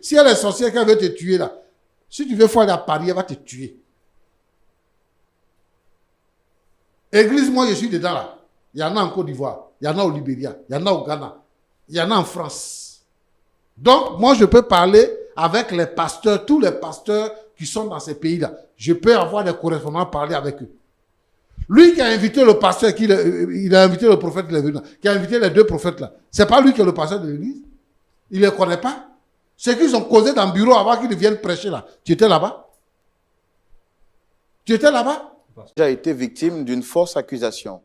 Si elle est sorcière, qu'elle veut te tuer là, si tu veux aller à Paris, elle va te tuer. Église, moi je suis dedans là. Il y en a en Côte d'Ivoire, il y en a au Libéria, il y en a au Ghana, il y en a en France. Donc, moi je peux parler avec les pasteurs, tous les pasteurs qui sont dans ces pays-là. Je peux avoir des correspondants, parler avec eux. Lui qui a invité le pasteur, il a invité le prophète qui a invité les deux prophètes là. C'est pas lui qui est le pasteur de l'église. Il ne les connaît pas. C'est qu'ils ont causé dans le bureau avant qu'ils viennent prêcher là. Tu étais là-bas? Tu étais là-bas? Vous avez été victime d'une fausse accusation.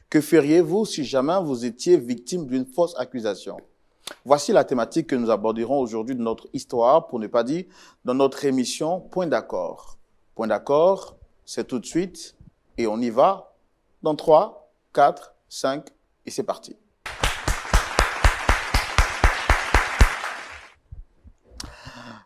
Que feriez-vous si jamais vous étiez victime d'une fausse accusation? Voici la thématique que nous aborderons aujourd'hui de notre histoire, pour ne pas dire dans notre émission Point d'accord. Point d'accord, c'est tout de suite et on y va dans 3, 4, 5 et c'est parti.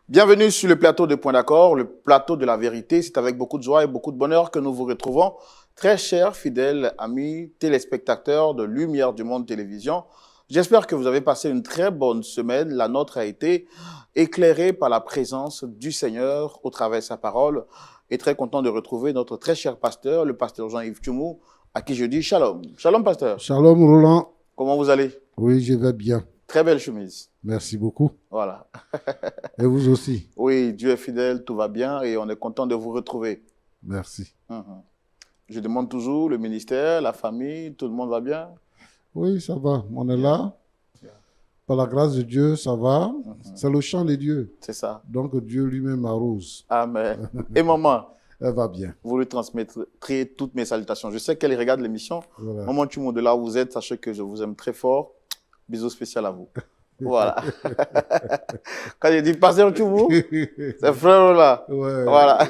Bienvenue sur le plateau de Point d'accord, le plateau de la vérité. C'est avec beaucoup de joie et beaucoup de bonheur que nous vous retrouvons. Très chers, fidèles amis téléspectateurs de Lumière du Monde Télévision, j'espère que vous avez passé une très bonne semaine. La nôtre a été éclairée par la présence du Seigneur au travers de sa parole. Et très content de retrouver notre très cher pasteur, le pasteur Jean-Yves Tchoumou, à qui je dis shalom. Shalom, pasteur. Shalom, Roland. Comment vous allez? Oui, je vais bien. Très belle chemise. Merci beaucoup. Voilà. Et vous aussi? Oui, Dieu est fidèle, tout va bien et on est content de vous retrouver. Merci. Je demande toujours, le ministère, la famille, tout le monde va bien? Oui, ça va. On est là. Par la grâce de Dieu, ça va. C'est le chant de Dieu. C'est ça. Donc Dieu lui-même arrose. Amen. Et maman? Elle va bien. Vous lui transmettrez toutes mes salutations. Je sais qu'elle regarde l'émission. Voilà. Maman Tchoumou, de là où vous êtes, sachez que je vous aime très fort. Bisous spécial à vous. Voilà. Quand je dis pasteur Tchoumou, c'est frère là. Ouais, voilà.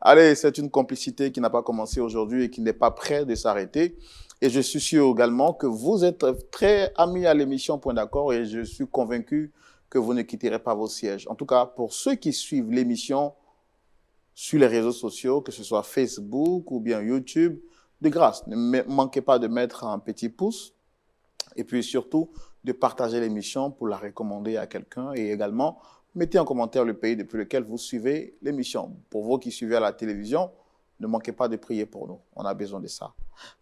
Allez, c'est une complicité qui n'a pas commencé aujourd'hui et qui n'est pas près de s'arrêter. Et je suis sûr également que vous êtes très amis à l'émission Point d'accord et je suis convaincu que vous ne quitterez pas vos sièges. En tout cas, pour ceux qui suivent l'émission sur les réseaux sociaux, que ce soit Facebook ou bien YouTube, de grâce, ne manquez pas de mettre un petit pouce et puis surtout de partager l'émission pour la recommander à quelqu'un et également mettez en commentaire le pays depuis lequel vous suivez l'émission. Pour vous qui suivez à la télévision, ne manquez pas de prier pour nous. On a besoin de ça.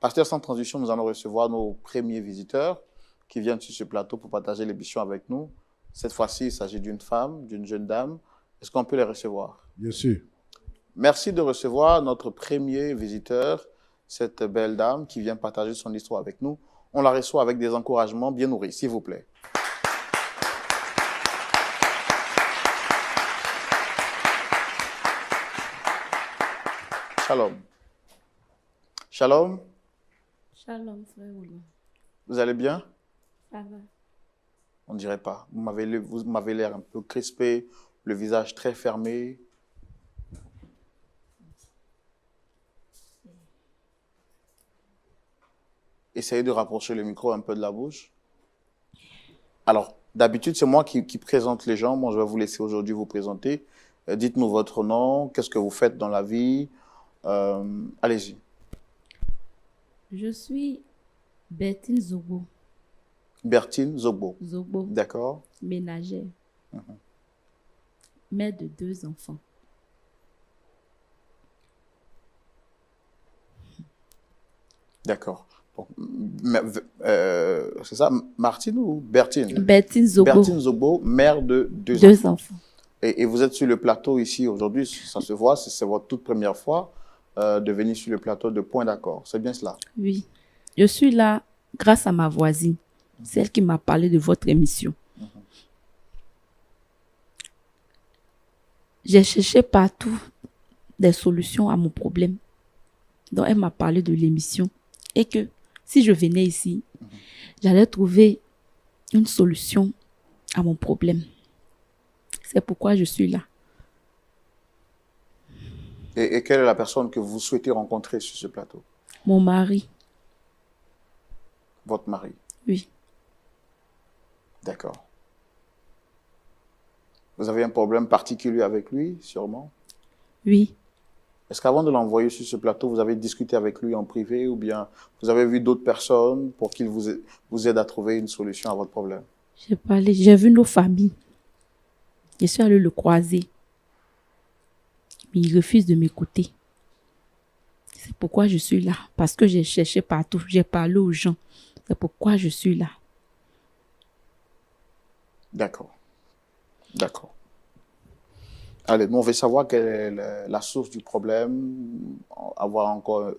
Pasteur, sans transition, nous allons recevoir nos premiers visiteurs qui viennent sur ce plateau pour partager l'émission avec nous. Cette fois-ci, il s'agit d'une femme, d'une jeune dame. Est-ce qu'on peut les recevoir? bien sûr. Merci de recevoir notre premier visiteur, cette belle dame qui vient partager son histoire avec nous. On la reçoit avec des encouragements bien nourris, s'il vous plaît. Shalom. Shalom. Shalom, frère Roland. Vous allez bien? Ça va. On ne dirait pas. Vous m'avez l'air un peu crispé, le visage très fermé. Essayez de rapprocher le micro un peu de la bouche. Alors, d'habitude, c'est moi qui présente les gens. Moi, je vais vous laisser aujourd'hui vous présenter. Dites-nous votre nom, qu'est-ce que vous faites dans la vie. Allez-y. Je suis Bertine Zobo. Bertine Zobo. Zobo, D'accord. ménagère. Mère de 2 enfants. D'accord. Bon, c'est ça, Martine ou Bertine? Bertine Zobo. Bertine Zobo, mère de 2 2 enfants. enfants. Et vous êtes sur le plateau ici aujourd'hui, ça se voit, c'est votre toute première fois de venir sur le plateau de Point d'accord. C'est bien cela? Oui. Je suis là grâce à ma voisine, celle qui m'a parlé de votre émission. J'ai cherché partout des solutions à mon problème. Donc, elle m'a parlé de l'émission et que si je venais ici, j'allais trouver une solution à mon problème. C'est pourquoi je suis là. Et quelle est la personne que vous souhaitez rencontrer sur ce plateau? Mon mari, Votre mari? oui. D'accord. Vous avez un problème particulier avec lui, sûrement? Oui. Est-ce qu'avant de l'envoyer sur ce plateau, vous avez discuté avec lui en privé ou bien vous avez vu d'autres personnes pour qu'ils vous aident à trouver une solution à votre problème? J'ai vu nos familles. Je suis allée le croiser. Mais il refuse de m'écouter. C'est pourquoi je suis là. Parce que j'ai cherché partout. J'ai parlé aux gens. C'est pourquoi je suis là. D'accord. D'accord. Allez, nous, on veut savoir quelle est la source du problème, avoir encore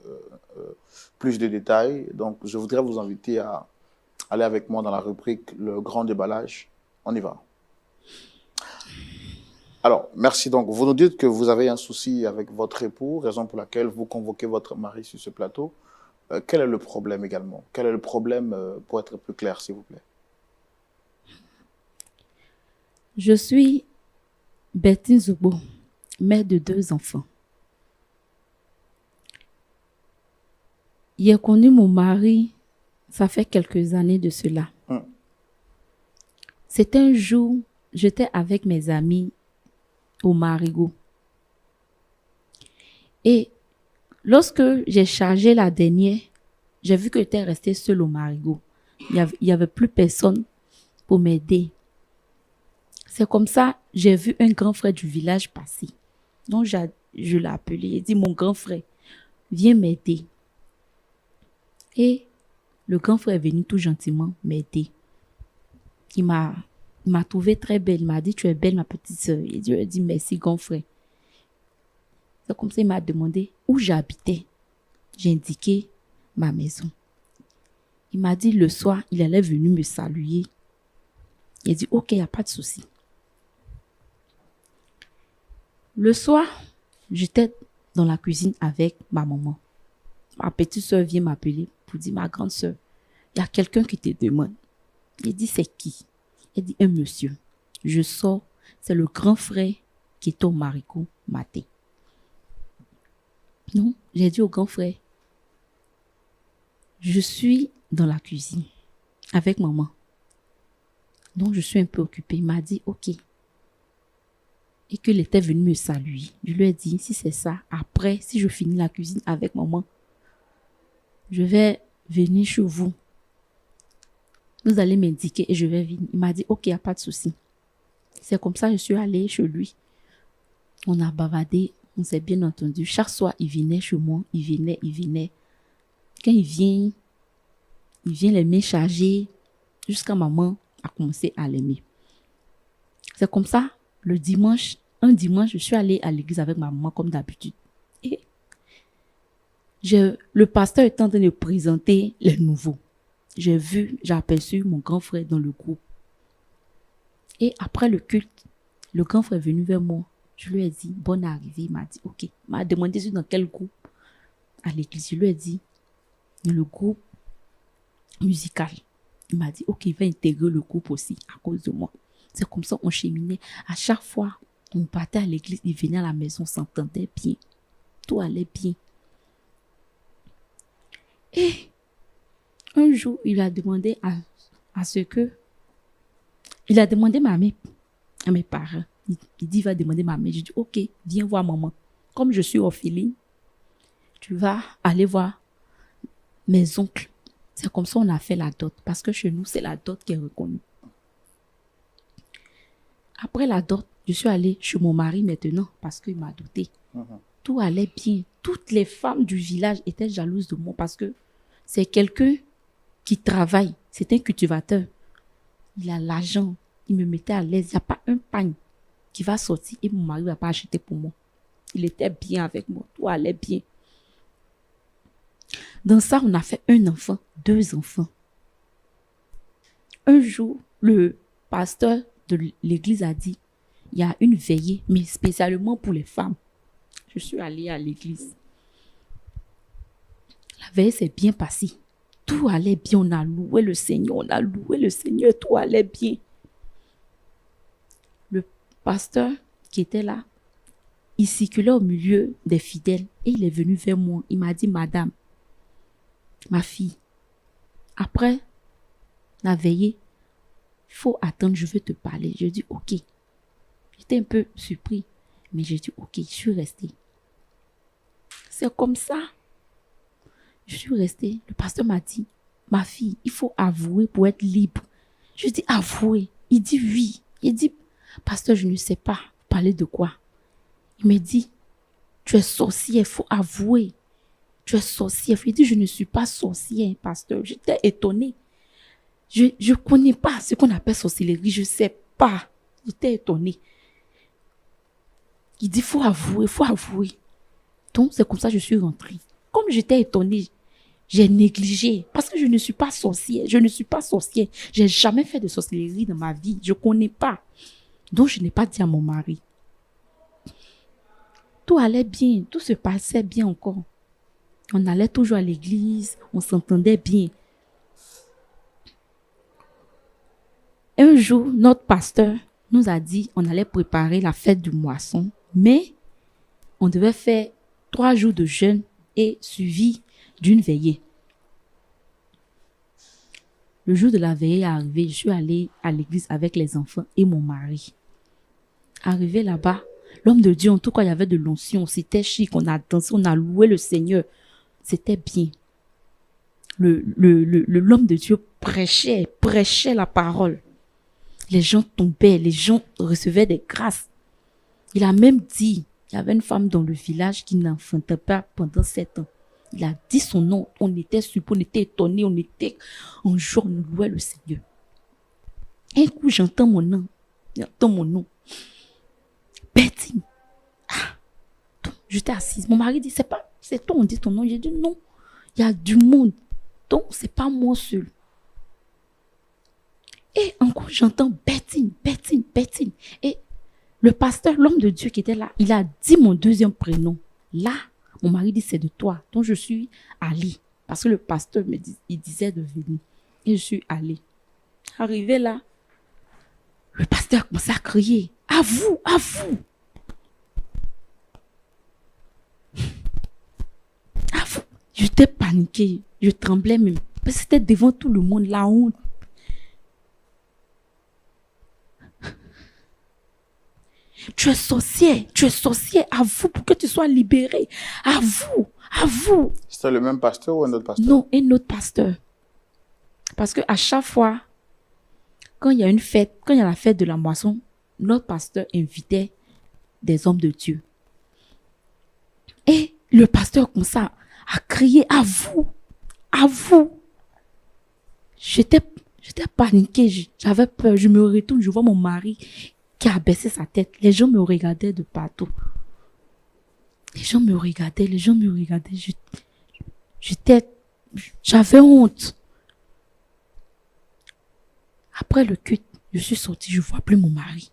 plus de détails. Donc, je voudrais vous inviter à aller avec moi dans la rubrique Le grand déballage. On y va. Alors, merci. Donc, vous nous dites que vous avez un souci avec votre époux, raison pour laquelle vous convoquez votre mari sur ce plateau. Quel est le problème également? Quel est le problème, pour être plus clair, s'il vous plaît? Je suis Bertine Zoubo, mère de 2 enfants. J'ai connu mon mari, ça fait quelques années de cela. C'était un jour, j'étais avec mes amis au Marigot. Et lorsque j'ai chargé la dernière, j'ai vu que j'étais restée seule au Marigot. Il y avait plus personne pour m'aider. C'est comme ça, j'ai vu un grand frère du village passer. Donc, je l'ai appelé. Il dit, mon grand frère, viens m'aider. Et le grand frère est venu tout gentiment m'aider. Il m'a trouvée très belle. Il m'a dit, tu es belle, ma petite sœur. Et Dieu a dit, merci, grand frère. C'est comme ça, il m'a demandé où j'habitais. J'ai indiqué ma maison. Il m'a dit, le soir, il allait venir me saluer. Il a dit, ok, il n'y a pas de souci. Le soir, j'étais dans la cuisine avec ma maman. Ma petite soeur vient m'appeler pour dire, ma grande soeur, il y a quelqu'un qui te demande. Il dit, c'est qui? Il dit, un monsieur. Je sors, c'est le grand frère qui est au Marigot matin. Non, j'ai dit au grand frère, je suis dans la cuisine avec maman. Donc, je suis un peu occupée. Il m'a dit, ok. Et qu'il était venu me saluer. Je lui ai dit, si c'est ça, après, si je finis la cuisine avec maman, je vais venir chez vous. Vous allez m'indiquer et je vais venir. Il m'a dit, ok, il n'y a pas de souci. C'est comme ça que je suis allée chez lui. On a bavardé, on s'est bien entendu. Chaque soir, il venait chez moi, il venait. Quand il vient les mains chargées, jusqu'à maman a commencé à l'aimer. C'est comme ça, un dimanche, je suis allée à l'église avec ma maman comme d'habitude. Et le pasteur était en train de présenter les nouveaux. J'ai aperçu mon grand frère dans le groupe. Et après le culte, le grand frère est venu vers moi. Je lui ai dit, bonne arrivée. Il m'a dit, ok. Il m'a demandé dans quel groupe à l'église. Je lui ai dit, dans le groupe musical. Il m'a dit, ok, il va intégrer le groupe aussi à cause de moi. C'est comme ça qu'on cheminait. À chaque fois, on partait à l'église, il venait à la maison, on s'entendait bien. Tout allait bien. Et un jour, il a demandé il a demandé à mes parents. Il dit, il va demander ma mère. Je dis, ok, viens voir maman. Comme je suis orpheline, tu vas aller voir mes oncles. C'est comme ça qu'on a fait la dot. Parce que chez nous, c'est la dot qui est reconnue. Après la dot, je suis allée chez mon mari maintenant parce qu'il m'a doté. Tout allait bien. Toutes les femmes du village étaient jalouses de moi parce que c'est quelqu'un qui travaille. C'est un cultivateur. Il a l'argent. Il me mettait à l'aise. Il n'y a pas un pagne qui va sortir et mon mari ne va pas acheter pour moi. Il était bien avec moi. Tout allait bien. Dans ça, on a fait 1 enfant, 2 enfants. Un jour, le pasteur de l'église a dit, il y a une veillée, mais spécialement pour les femmes. Je suis allée à l'église. La veillée s'est bien passée. Tout allait bien, on a loué le Seigneur, tout allait bien. Le pasteur qui était là, il circulait au milieu des fidèles et il est venu vers moi. Il m'a dit, madame, ma fille, après la veillée, il faut attendre, je veux te parler. Je dis, ok. J'étais un peu surpris, mais j'ai dit, ok, je suis restée. C'est comme ça. Je suis restée. Le pasteur m'a dit, ma fille, il faut avouer pour être libre. Je dis, avouer. Il dit, oui. Il dit, Pasteur, je ne sais pas parler de quoi. Il me dit, tu es sorcière, il faut avouer. Tu es sorcière. Il dit, je ne suis pas sorcière, pasteur. J'étais étonnée. Je ne connais pas ce qu'on appelle sorcellerie. Je ne sais pas. J'étais étonnée. Il dit, il faut avouer, il faut avouer. Donc, c'est comme ça que je suis rentrée. Comme j'étais étonnée, j'ai négligé. Parce que je ne suis pas sorcière. Je ne suis pas sorcière. Je n'ai jamais fait de sorcellerie dans ma vie. Je ne connais pas. Donc, je n'ai pas dit à mon mari. Tout allait bien. Tout se passait bien encore. On allait toujours à l'église. On s'entendait bien. Un jour, notre pasteur nous a dit on allait préparer la fête du moisson, mais on devait faire 3 jours de jeûne et suivi d'une veillée. Le jour de la veillée est arrivé, je suis allée à l'église avec les enfants et mon mari. Arrivé là-bas, l'homme de Dieu, en tout cas, il y avait de l'onction, c'était chic, on a dansé, on a loué le Seigneur. C'était bien. L'homme de Dieu prêchait la parole. Les gens tombaient, les gens recevaient des grâces. Il a même dit, il y avait une femme dans le village qui n'enfantait pas pendant 7 ans. Il a dit son nom, on était surpris, on était étonnés, on était en joie, on louait le Seigneur. Un coup, j'entends mon nom. Betty. Donc, j'étais assise. Mon mari dit, c'est toi, on dit ton nom. J'ai dit non, il y a du monde. Donc, c'est pas moi seul. Et encore, j'entends Betty. Et le pasteur, l'homme de Dieu qui était là, il a dit mon deuxième prénom. Là, mon mari dit, c'est de toi. Donc, je suis allée. Parce que le pasteur il disait de venir. Et je suis allée. Arrivé là, le pasteur a commencé à crier. À vous. J'étais paniquée. Je tremblais même. Parce que c'était devant tout le monde, la honte. Tu es sorcière, à vous pour que tu sois libérée. À vous. C'était le même pasteur ou un autre pasteur? Non, un autre pasteur. Parce que à chaque fois, quand il y a une fête, quand il y a la fête de la moisson, notre pasteur invitait des hommes de Dieu. Et le pasteur commençait à crier à vous. J'étais paniquée, j'avais peur, je me retourne, je vois mon mari qui a baissé sa tête. Les gens me regardaient de partout. Les gens me regardaient. J'avais honte. Après le culte, je suis sortie, je ne vois plus mon mari.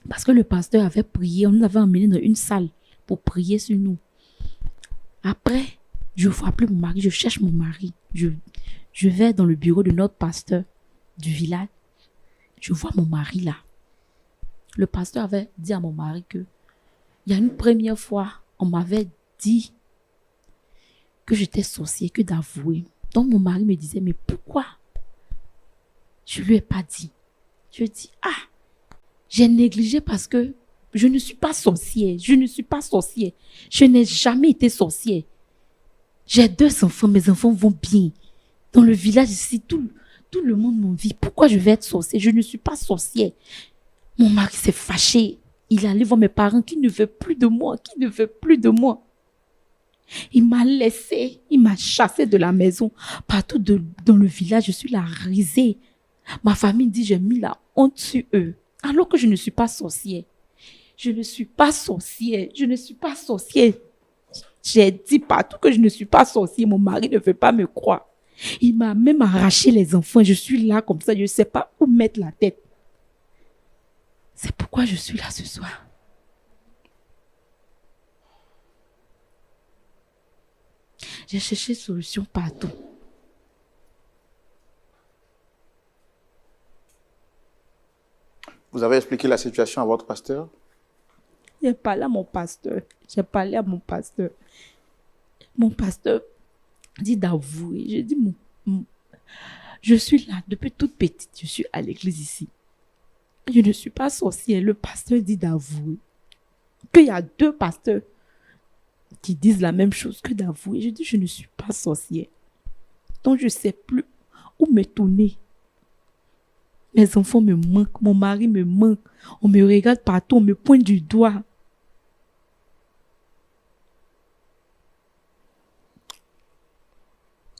Parce que le pasteur avait prié, on nous avait emmenés dans une salle pour prier sur nous. Après, je ne vois plus mon mari, je cherche mon mari. Je vais dans le bureau de notre pasteur du village. Je vois mon mari là. Le pasteur avait dit à mon mari que il y a une première fois, on m'avait dit que j'étais sorcière, que d'avouer. Donc mon mari me disait, mais pourquoi je lui ai pas dit? Je dis, j'ai négligé parce que je ne suis pas sorcière. Je n'ai jamais été sorcière. J'ai 2 enfants, mes enfants vont bien. Dans le village ici, tout le monde m'envie. Pourquoi je vais être sorcière? Je ne suis pas sorcière. Mon mari s'est fâché. Il est allé voir mes parents qui ne veulent plus de moi. Il m'a laissé. Il m'a chassé de la maison. Partout dans le village, je suis la risée. Ma famille dit, j'ai mis la honte sur eux. Alors que je ne suis pas sorcière. J'ai dit partout que je ne suis pas sorcière. Mon mari ne veut pas me croire. Il m'a même arraché les enfants. Je suis là comme ça. Je ne sais pas où mettre la tête. C'est pourquoi je suis là ce soir. J'ai cherché solution partout. Vous avez expliqué la situation à votre pasteur? J'ai parlé à mon pasteur. Mon pasteur dit d'avouer. J'ai dit, je suis là depuis toute petite. Je suis à l'église ici. Je ne suis pas sorcière. Le pasteur dit d'avouer. Qu'il y a 2 pasteurs qui disent la même chose que d'avouer. Je dis, je ne suis pas sorcière. Donc, je ne sais plus où me tourner. Mes enfants me manquent, mon mari me manque. On me regarde partout, on me pointe du doigt.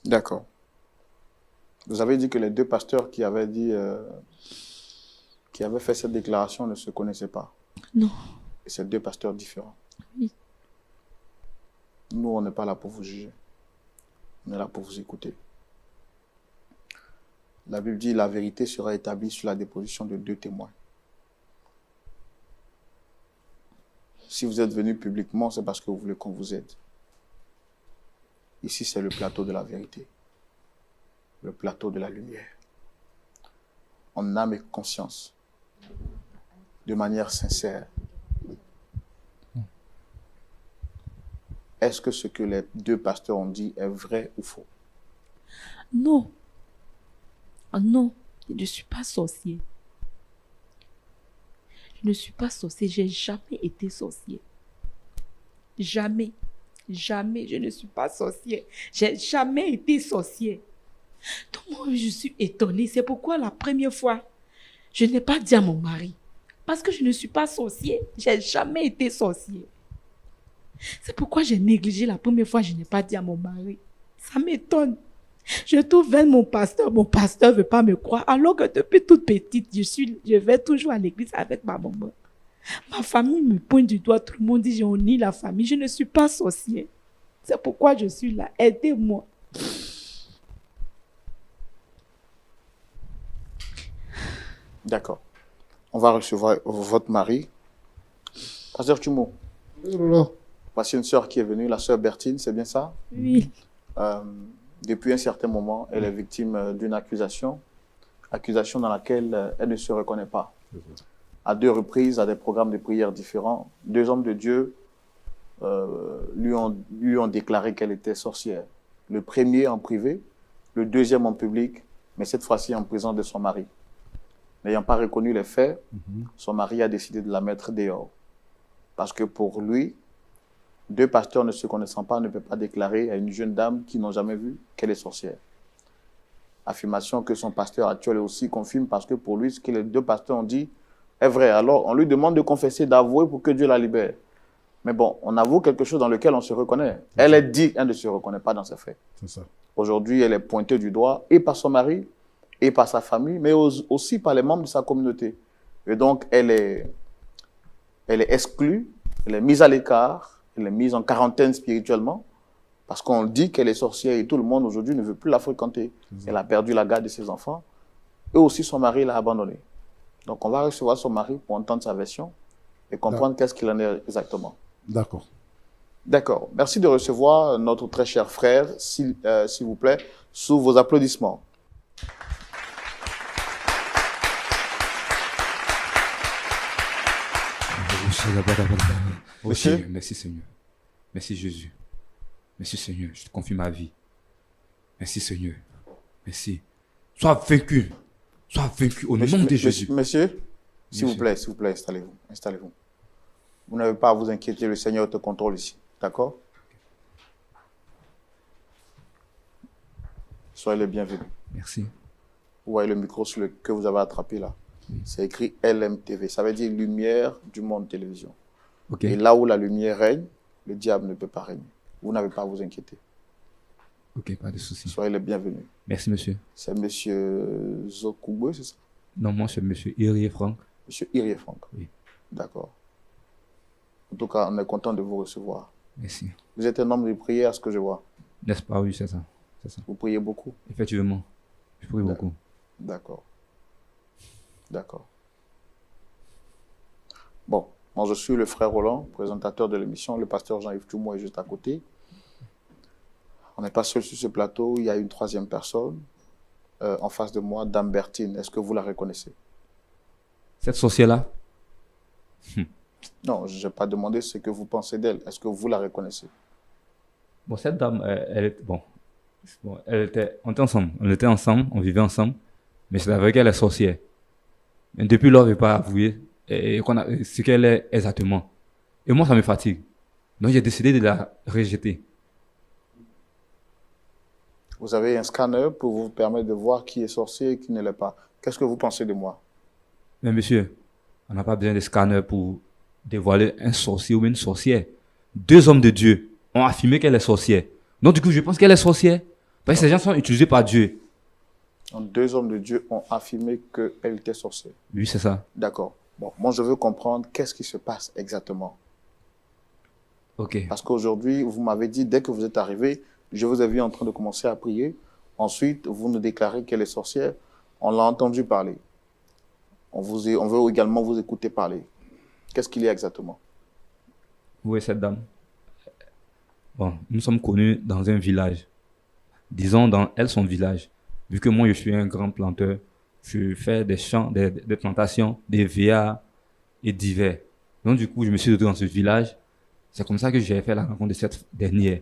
D'accord. Vous avez dit que les deux pasteurs qui avaient fait cette déclaration ne se connaissaient pas. Non. Et c'est deux pasteurs différents. Oui. Nous, on n'est pas là pour vous juger. On est là pour vous écouter. La Bible dit la vérité sera établie sur la déposition de deux témoins. Si vous êtes venu publiquement, c'est parce que vous voulez qu'on vous aide. Ici, c'est le plateau de la vérité. Le plateau de la lumière. En âme et conscience. De manière sincère. Est-ce que ce que les deux pasteurs ont dit est vrai ou faux? Non. Ah non, je ne suis pas sorcier. Je ne suis pas sorcier. J'ai jamais été sorcier. Jamais. Jamais. Je ne suis pas sorcier. J'ai jamais été sorcier. Donc moi, je suis étonnée. C'est pourquoi la première fois, je n'ai pas dit à mon mari. Parce que je ne suis pas sorcier. J'ai jamais été sorcier. C'est pourquoi j'ai négligé la première fois, je n'ai pas dit à mon mari. Ça m'étonne. Je trouve vers mon pasteur ne veut pas me croire. Alors que depuis toute petite, je vais toujours à l'église avec ma maman. Ma famille me pointe du doigt, tout le monde dit, on nie la famille. Je ne suis pas sorcier. C'est pourquoi je suis là. Aidez-moi. D'accord. On va recevoir votre mari. Pasteur Tumo, voici une sœur qui est venue, la sœur Bertine, c'est bien ça? Oui. Depuis un certain moment, elle est victime d'une accusation dans laquelle elle ne se reconnaît pas. À deux reprises, à des programmes de prière différents, deux hommes de Dieu lui ont déclaré qu'elle était sorcière. Le premier en privé, le deuxième en public, mais cette fois-ci en présence de son mari. N'ayant pas reconnu les faits, son mari a décidé de la mettre dehors. Parce que pour lui, deux pasteurs ne se connaissant pas ne peuvent pas déclarer à une jeune dame qui n'ont jamais vu qu'elle est sorcière. Affirmation que son pasteur actuel aussi confirme parce que pour lui, ce que les deux pasteurs ont dit est vrai. Alors, on lui demande de confesser, d'avouer pour que Dieu la libère. Mais bon, on avoue quelque chose dans lequel on se reconnaît. Elle est dit, elle ne se reconnaît pas dans ses faits. C'est ça. Aujourd'hui, elle est pointée du doigt et par son mari, et par sa famille, mais aussi par les membres de sa communauté. Et donc, elle est exclue, elle est mise à l'écart, elle est mise en quarantaine spirituellement, parce qu'on dit qu'elle est sorcière et tout le monde aujourd'hui ne veut plus la fréquenter. Elle a perdu la garde de ses enfants, et aussi son mari l'a abandonnée. Donc, on va recevoir son mari pour entendre sa version et comprendre qu'est-ce qu'il en est exactement. D'accord. D'accord. Merci de recevoir notre très cher frère, s'il vous plaît, sous vos applaudissements. Monsieur, merci Seigneur. Merci Jésus. Merci Seigneur, je te confie ma vie. Merci Seigneur. Merci. Sois vaincu. Sois vaincu au nom de Jésus. Monsieur, s'il vous plaît, installez-vous. Installez-vous. Vous n'avez pas à vous inquiéter, le Seigneur te contrôle ici. D'accord? Soyez les bienvenus. Merci. Vous voyez le micro que vous avez attrapé là. Oui. C'est écrit LMTV. Ça veut dire Lumière du monde télévision. Okay. Et là où la lumière règne, le diable ne peut pas régner. Vous n'avez pas à vous inquiéter. Ok, pas de souci. Soyez les bienvenus. Merci, monsieur. C'est monsieur Zokoubo, c'est ça? Non, moi, c'est monsieur Irie Franck. Monsieur Irie Franck. Oui. D'accord. En tout cas, on est content de vous recevoir. Merci. Vous êtes un homme de prière, ce que je vois. N'est-ce pas? Oui, c'est ça. Vous priez beaucoup? Effectivement. Je prie beaucoup. D'accord. D'accord. Bon, moi je suis le frère Roland, présentateur de l'émission. Le pasteur Jean-Yves Toumo est juste à côté. On n'est pas seul sur ce plateau. Il y a une troisième personne en face de moi, Dame Bertine. Est-ce que vous la reconnaissez? Cette sorcière-là? Non, je n'ai pas demandé ce que vous pensez d'elle. Est-ce que vous la reconnaissez? Bon, cette dame, on était ensemble, on vivait ensemble, mais c'est vrai qu'elle est sorcière. Mais depuis lors, elle ne veut pas avouer ce qu'elle est exactement. Et moi, ça me fatigue. Donc, j'ai décidé de la rejeter. Vous avez un scanner pour vous permettre de voir qui est sorcier et qui ne l'est pas. Qu'est-ce que vous pensez de moi? Mais monsieur, on n'a pas besoin de scanner pour dévoiler un sorcier ou une sorcière. 2 hommes de Dieu ont affirmé qu'elle est sorcière. Donc du coup, je pense qu'elle est sorcière. Parce que ces gens sont utilisés par Dieu. Donc, 2 hommes de Dieu ont affirmé qu'elle était sorcière. Oui, c'est ça. D'accord. Bon, moi, je veux comprendre qu'est-ce qui se passe exactement. Ok. Parce qu'aujourd'hui, vous m'avez dit, dès que vous êtes arrivé, je vous ai vu en train de commencer à prier. Ensuite, vous nous déclarez qu'elle est sorcière. On l'a entendu parler. On veut également vous écouter parler. Qu'est-ce qu'il y a exactement? Où est cette dame? Bon, nous sommes connus dans un village. Disons dans son village. Vu que moi, je suis un grand planteur, je fais des champs, des plantations, des VA et divers. Donc, du coup, je me suis retrouvé dans ce village. C'est comme ça que j'ai fait la rencontre de cette dernière.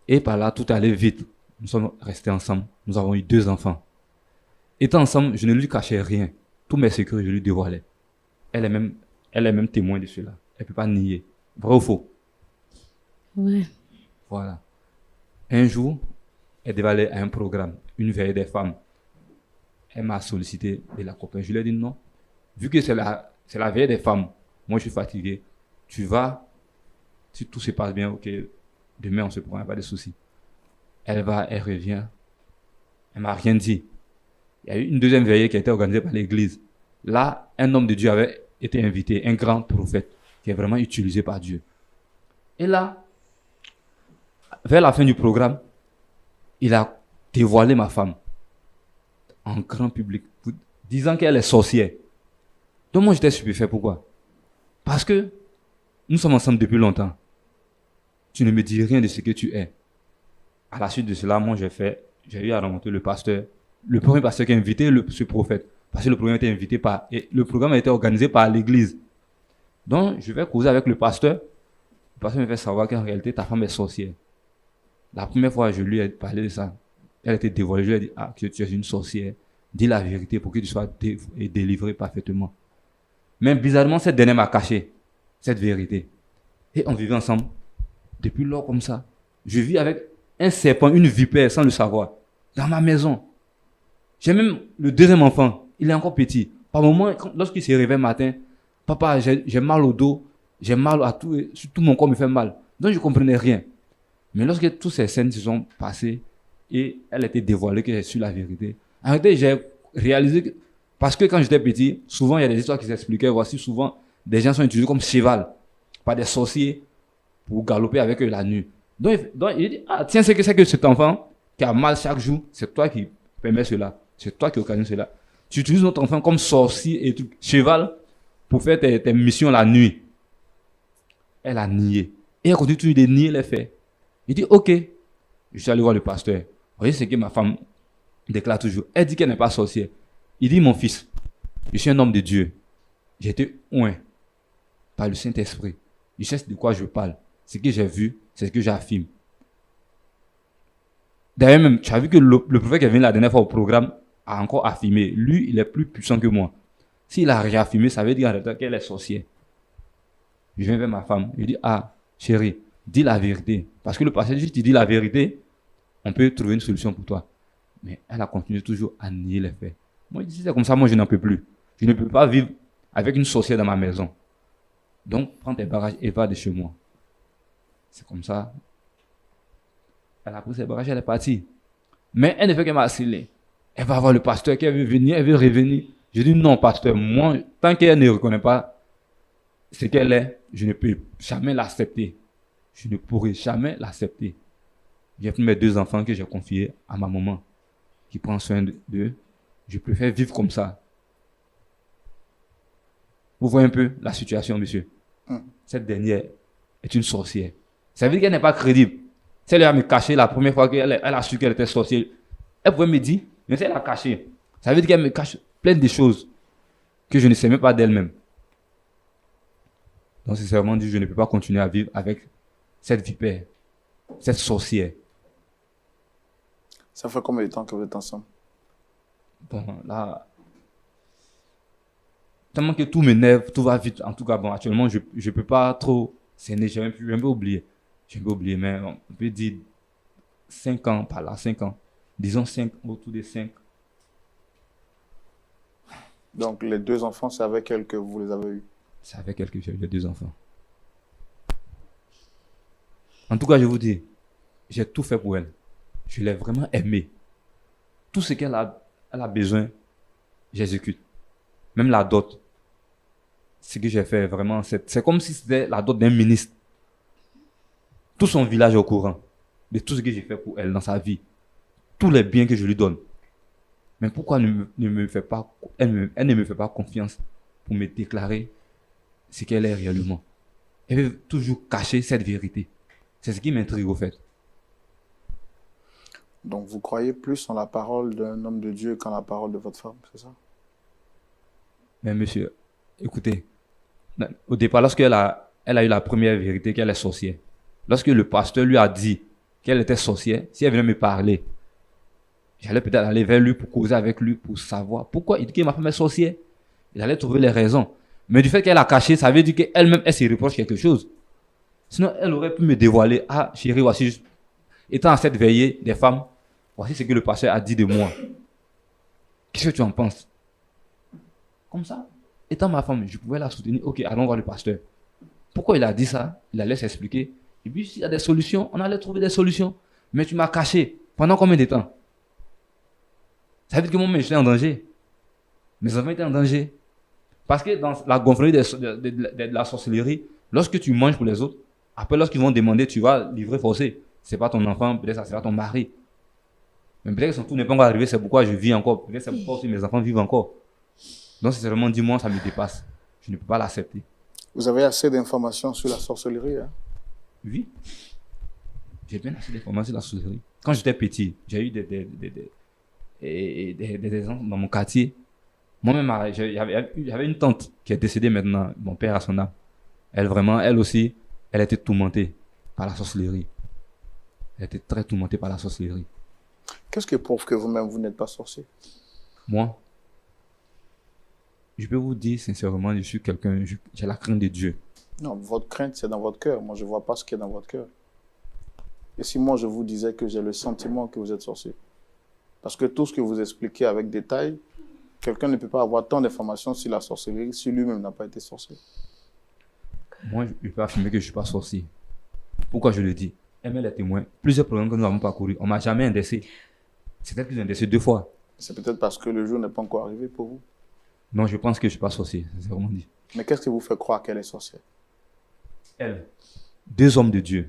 Et par là, tout allait vite. Nous sommes restés ensemble. Nous avons eu 2 enfants. Étant ensemble, je ne lui cachais rien. Tous mes secrets, je lui dévoilais. Elle est même témoin de cela. Elle ne peut pas nier. Vrai ou faux? Ouais. Voilà. Un jour, elle devait aller à un programme, une veillée des femmes. Elle m'a sollicité de l'accompagner. Je lui ai dit non. Vu que c'est la veillée des femmes, moi je suis fatigué. Tu vas, si tout se passe bien, ok, demain on se prend, pas de soucis. Elle va, elle revient. Elle m'a rien dit. Il y a eu une deuxième veillée qui a été organisée par l'église. Là, un homme de Dieu avait été invité, un grand prophète, qui est vraiment utilisé par Dieu. Et là, vers la fin du programme, il a dévoilé ma femme en grand public, disant qu'elle est sorcière. Donc moi j'étais stupéfait. Pourquoi? Parce que nous sommes ensemble depuis longtemps. Tu ne me dis rien de ce que tu es. À la suite de cela, moi j'ai eu à rencontrer le pasteur, le premier pasteur qui a invité ce prophète. Parce que le programme a été invité et le programme a été organisé par l'église. Donc je vais causer avec le pasteur. Le pasteur me fait savoir qu'en réalité ta femme est sorcière. La première fois je lui ai parlé de ça, elle était dévoilée. Je lui ai dit, que tu es une sorcière. Dis la vérité pour que tu sois délivré parfaitement. Mais bizarrement, cette dernière m'a caché cette vérité. Et on vivait ensemble. Depuis lors, comme ça, je vis avec un serpent, une vipère, sans le savoir, dans ma maison. J'ai même le 2e enfant. Il est encore petit. Par moment, lorsqu'il se réveille matin, papa, j'ai mal au dos, j'ai mal à tout, tout mon corps me fait mal. Donc je ne comprenais rien. Mais lorsque toutes ces scènes se sont passées et elle était dévoilée que j'ai su la vérité, en réalité, j'ai réalisé que, parce que quand j'étais petit, souvent il y a des histoires qui s'expliquaient. Voici souvent des gens sont utilisés comme cheval par des sorciers pour galoper avec eux la nuit. Donc il dit, tiens, c'est que cet enfant qui a mal chaque jour, c'est toi qui permets cela. C'est toi qui occasionne cela. Tu utilises notre enfant comme sorcier et tout, cheval pour faire tes missions la nuit. Elle a nié. Et elle continue toujours de nier les faits. Il dit, ok. Je suis allé voir le pasteur. Vous voyez ce que ma femme déclare toujours. Elle dit qu'elle n'est pas sorcière. Il dit, mon fils, je suis un homme de Dieu. J'ai été oint par le Saint-Esprit. Je sais de quoi je parle. Ce que j'ai vu, c'est ce que j'affirme. D'ailleurs même, tu as vu que le prophète qui est venu la dernière fois au programme a encore affirmé. Lui, il est plus puissant que moi. S'il a réaffirmé, ça veut dire qu'elle est sorcière. Je viens vers ma femme. Je dis, chérie, dis la vérité. Parce que le pasteur dit, si tu dis la vérité, on peut trouver une solution pour toi. Mais elle a continué toujours à nier les faits. Moi, je dis, c'est comme ça, moi, je n'en peux plus. Je ne peux pas vivre avec une sorcière dans ma maison. Donc, prends tes bagages et va de chez moi. C'est comme ça. Elle a pris ses bagages, elle est partie. Mais elle ne fait que m'harceler. Elle va voir le pasteur qui veut venir, elle veut revenir. Je dis, non, pasteur, moi, tant qu'elle ne reconnaît pas ce qu'elle est, je ne peux jamais l'accepter. Je ne pourrai jamais l'accepter. J'ai pris mes 2 enfants que j'ai confiés à ma maman, qui prend soin d'eux. Je préfère vivre comme ça. Vous voyez un peu la situation, monsieur. Cette dernière est une sorcière. Ça veut dire qu'elle n'est pas crédible. Si elle a me caché la première fois qu'elle a su qu'elle était sorcière, elle pouvait me dire, mais si elle a caché, ça veut dire qu'elle me cache plein de choses que je ne sais même pas d'elle-même. Donc, sincèrement dit, je ne peux pas continuer à vivre avec cette vipère, cette sorcière. Ça fait combien de temps que vous êtes ensemble? Bon, là, tellement que tout m'énerve, tout va vite. En tout cas, bon, actuellement, je ne peux pas trop s'énerver. J'ai un peu oublié. J'ai un peu oublié, mais on peut dire 5 ans, par là, 5 ans. Disons 5, autour de 5. Donc, les 2 enfants, c'est avec elle que vous les avez eus. C'est avec elle que j'ai eu les 2 enfants. En tout cas, je vous dis, j'ai tout fait pour elle. Je l'ai vraiment aimée. Tout ce qu'elle a besoin, j'exécute. Même la dot. Ce que j'ai fait vraiment, c'est comme si c'était la dot d'un ministre. Tout son village est au courant de tout ce que j'ai fait pour elle dans sa vie. Tous les biens que je lui donne. Mais pourquoi elle ne me fait pas confiance pour me déclarer ce qu'elle est réellement? Elle veut toujours cacher cette vérité. C'est ce qui m'intrigue au fait. Donc, vous croyez plus en la parole d'un homme de Dieu qu'en la parole de votre femme, c'est ça? Mais monsieur, écoutez, au départ, lorsqu'elle a eu la première vérité qu'elle est sorcière, lorsque le pasteur lui a dit qu'elle était sorcière, si elle venait me parler, j'allais peut-être aller vers lui pour causer avec lui, pour savoir pourquoi il dit que ma femme est sorcière. Il allait trouver les raisons. Mais du fait qu'elle a caché, ça veut dire qu'elle-même, elle se reproche quelque chose. Sinon, elle aurait pu me dévoiler. Ah, chérie, voici, étant à cette veillée des femmes, voici ce que le pasteur a dit de moi. Qu'est-ce que tu en penses? Comme ça, étant ma femme, je pouvais la soutenir. Ok, allons voir le pasteur. Pourquoi il a dit ça? Il allait s'expliquer. Et puis, s'il y a des solutions, on allait trouver des solutions. Mais tu m'as caché. Pendant combien de temps? Ça veut dire que moi-même, j'étais en danger. Mes enfants étaient en danger. Parce que dans la gonflerie de la sorcellerie, lorsque tu manges pour les autres, après, lorsqu'ils vont demander, tu vas livrer forcé. C'est pas ton enfant, peut-être ça sera ton mari. Mais peut-être que son tour n'est pas encore arrivé, c'est pourquoi je vis encore. Peut-être c'est pourquoi aussi mes enfants vivent encore. Donc, c'est vraiment, dis-moi, ça me dépasse. Je ne peux pas l'accepter. Vous avez assez d'informations sur la sorcellerie, hein? Oui. J'ai bien assez d'informations sur la sorcellerie. Quand j'étais petit, j'ai eu des gens dans mon quartier. Moi-même, j'avais une tante qui est décédée maintenant, mon père à son âme. Elle aussi, elle était tourmentée par la sorcellerie. Elle était très tourmentée par la sorcellerie. Qu'est-ce qui prouve que vous-même, vous n'êtes pas sorcier? Moi, je peux vous dire sincèrement, je suis quelqu'un, j'ai la crainte de Dieu. Non, votre crainte, c'est dans votre cœur. Moi, je ne vois pas ce qui est dans votre cœur. Et si moi, je vous disais que j'ai le sentiment que vous êtes sorcier? Parce que tout ce que vous expliquez avec détail, quelqu'un ne peut pas avoir tant d'informations sur la sorcellerie si lui-même n'a pas été sorcier. Moi, je peux affirmer que je ne suis pas sorcier. Pourquoi je le dis? Aimer les témoins, plusieurs programmes que nous avons parcourus, on ne m'a jamais indexé. C'est peut-être que j'ai indexé 2 fois. C'est peut-être parce que le jour n'est pas encore arrivé pour vous. Non, je pense que je ne suis pas sorcier, c'est vraiment dit. Mais qu'est-ce qui vous fait croire qu'elle est sorcière? Elle, 2 hommes de Dieu,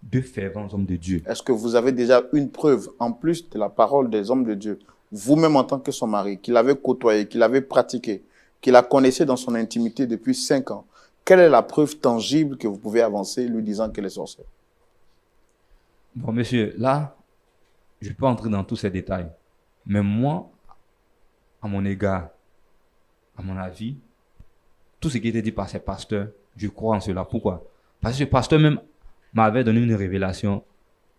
2 fervents hommes de Dieu. Est-ce que vous avez déjà une preuve, en plus de la parole des hommes de Dieu, vous-même en tant que son mari, qu'il avait côtoyé, qu'il avait pratiqué, qu'il la connaissait dans son intimité depuis 5 ans? Quelle est la preuve tangible que vous pouvez avancer lui disant qu'elle est sorcière? Bon, monsieur, là, je peux entrer dans tous ces détails. Mais moi, à mon égard, à mon avis, tout ce qui était dit par ces pasteurs, je crois en cela. Pourquoi? Parce que ce pasteur même m'avait donné une révélation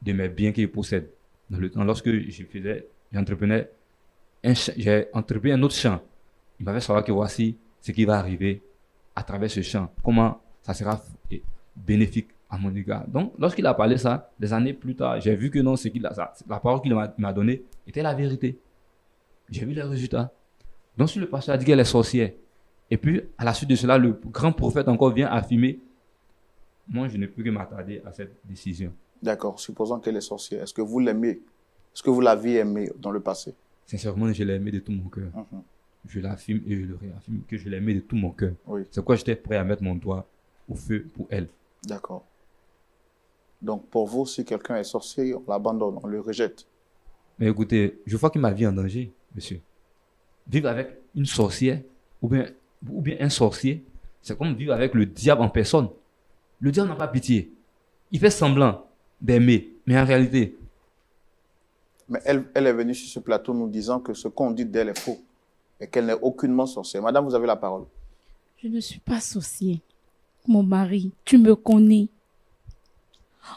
de mes biens qu'il possède. Lorsque j'entreprenais j'ai entrepris un autre champ. Il m'avait savoir que voici ce qui va arriver à travers ce champ. Comment ça sera bénéfique à mon égard. Donc, lorsqu'il a parlé ça, des années plus tard, j'ai vu que non, la parole qu'il m'a donnée était la vérité. J'ai vu les résultats. Donc, si le pasteur a dit qu'elle est sorcière, et puis, à la suite de cela, le grand prophète encore vient affirmer, moi, je ne peux que m'attarder à cette décision. D'accord. Supposons qu'elle est sorcière. Est-ce que vous l'aimez? Est-ce que vous l'aviez aimée dans le passé? Sincèrement, je l'ai aimée de tout mon cœur. Je l'affirme et je le réaffirme que je l'aimais de tout mon cœur. Oui. C'est pourquoi j'étais prêt à mettre mon doigt au feu pour elle. D'accord. Donc, pour vous, si quelqu'un est sorcier, on l'abandonne, on le rejette. Mais écoutez, je vois que ma vie est en danger, monsieur. Vivre avec une sorcière ou bien un sorcier, c'est comme vivre avec le diable en personne. Le diable n'a pas pitié. Il fait semblant d'aimer, mais en réalité... Mais elle est venue sur ce plateau nous disant que ce qu'on dit d'elle est faux et qu'elle n'est aucunement sorcière. Madame, vous avez la parole. Je ne suis pas sorcier. Mon mari, tu me connais.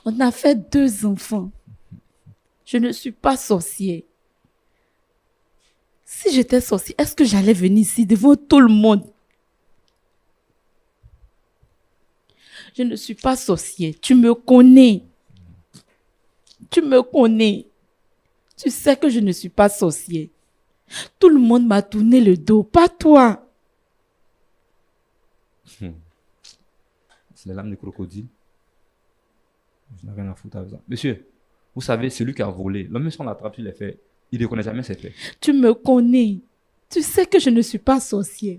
On a fait 2 enfants. Je ne suis pas sorcier. Si j'étais sorcier, est-ce que j'allais venir ici devant tout le monde? Je ne suis pas sorcier. Tu me connais. Tu me connais. Tu sais que je ne suis pas sorcière. Tout le monde m'a tourné le dos, pas toi. C'est les lames de crocodile. Je n'ai rien à foutre avec ça. Monsieur, vous savez, celui qui a volé, l'homme, si on l'attrape sur les faits, il ne reconnaît jamais ses faits. Tu me connais. Tu sais que je ne suis pas sorcière.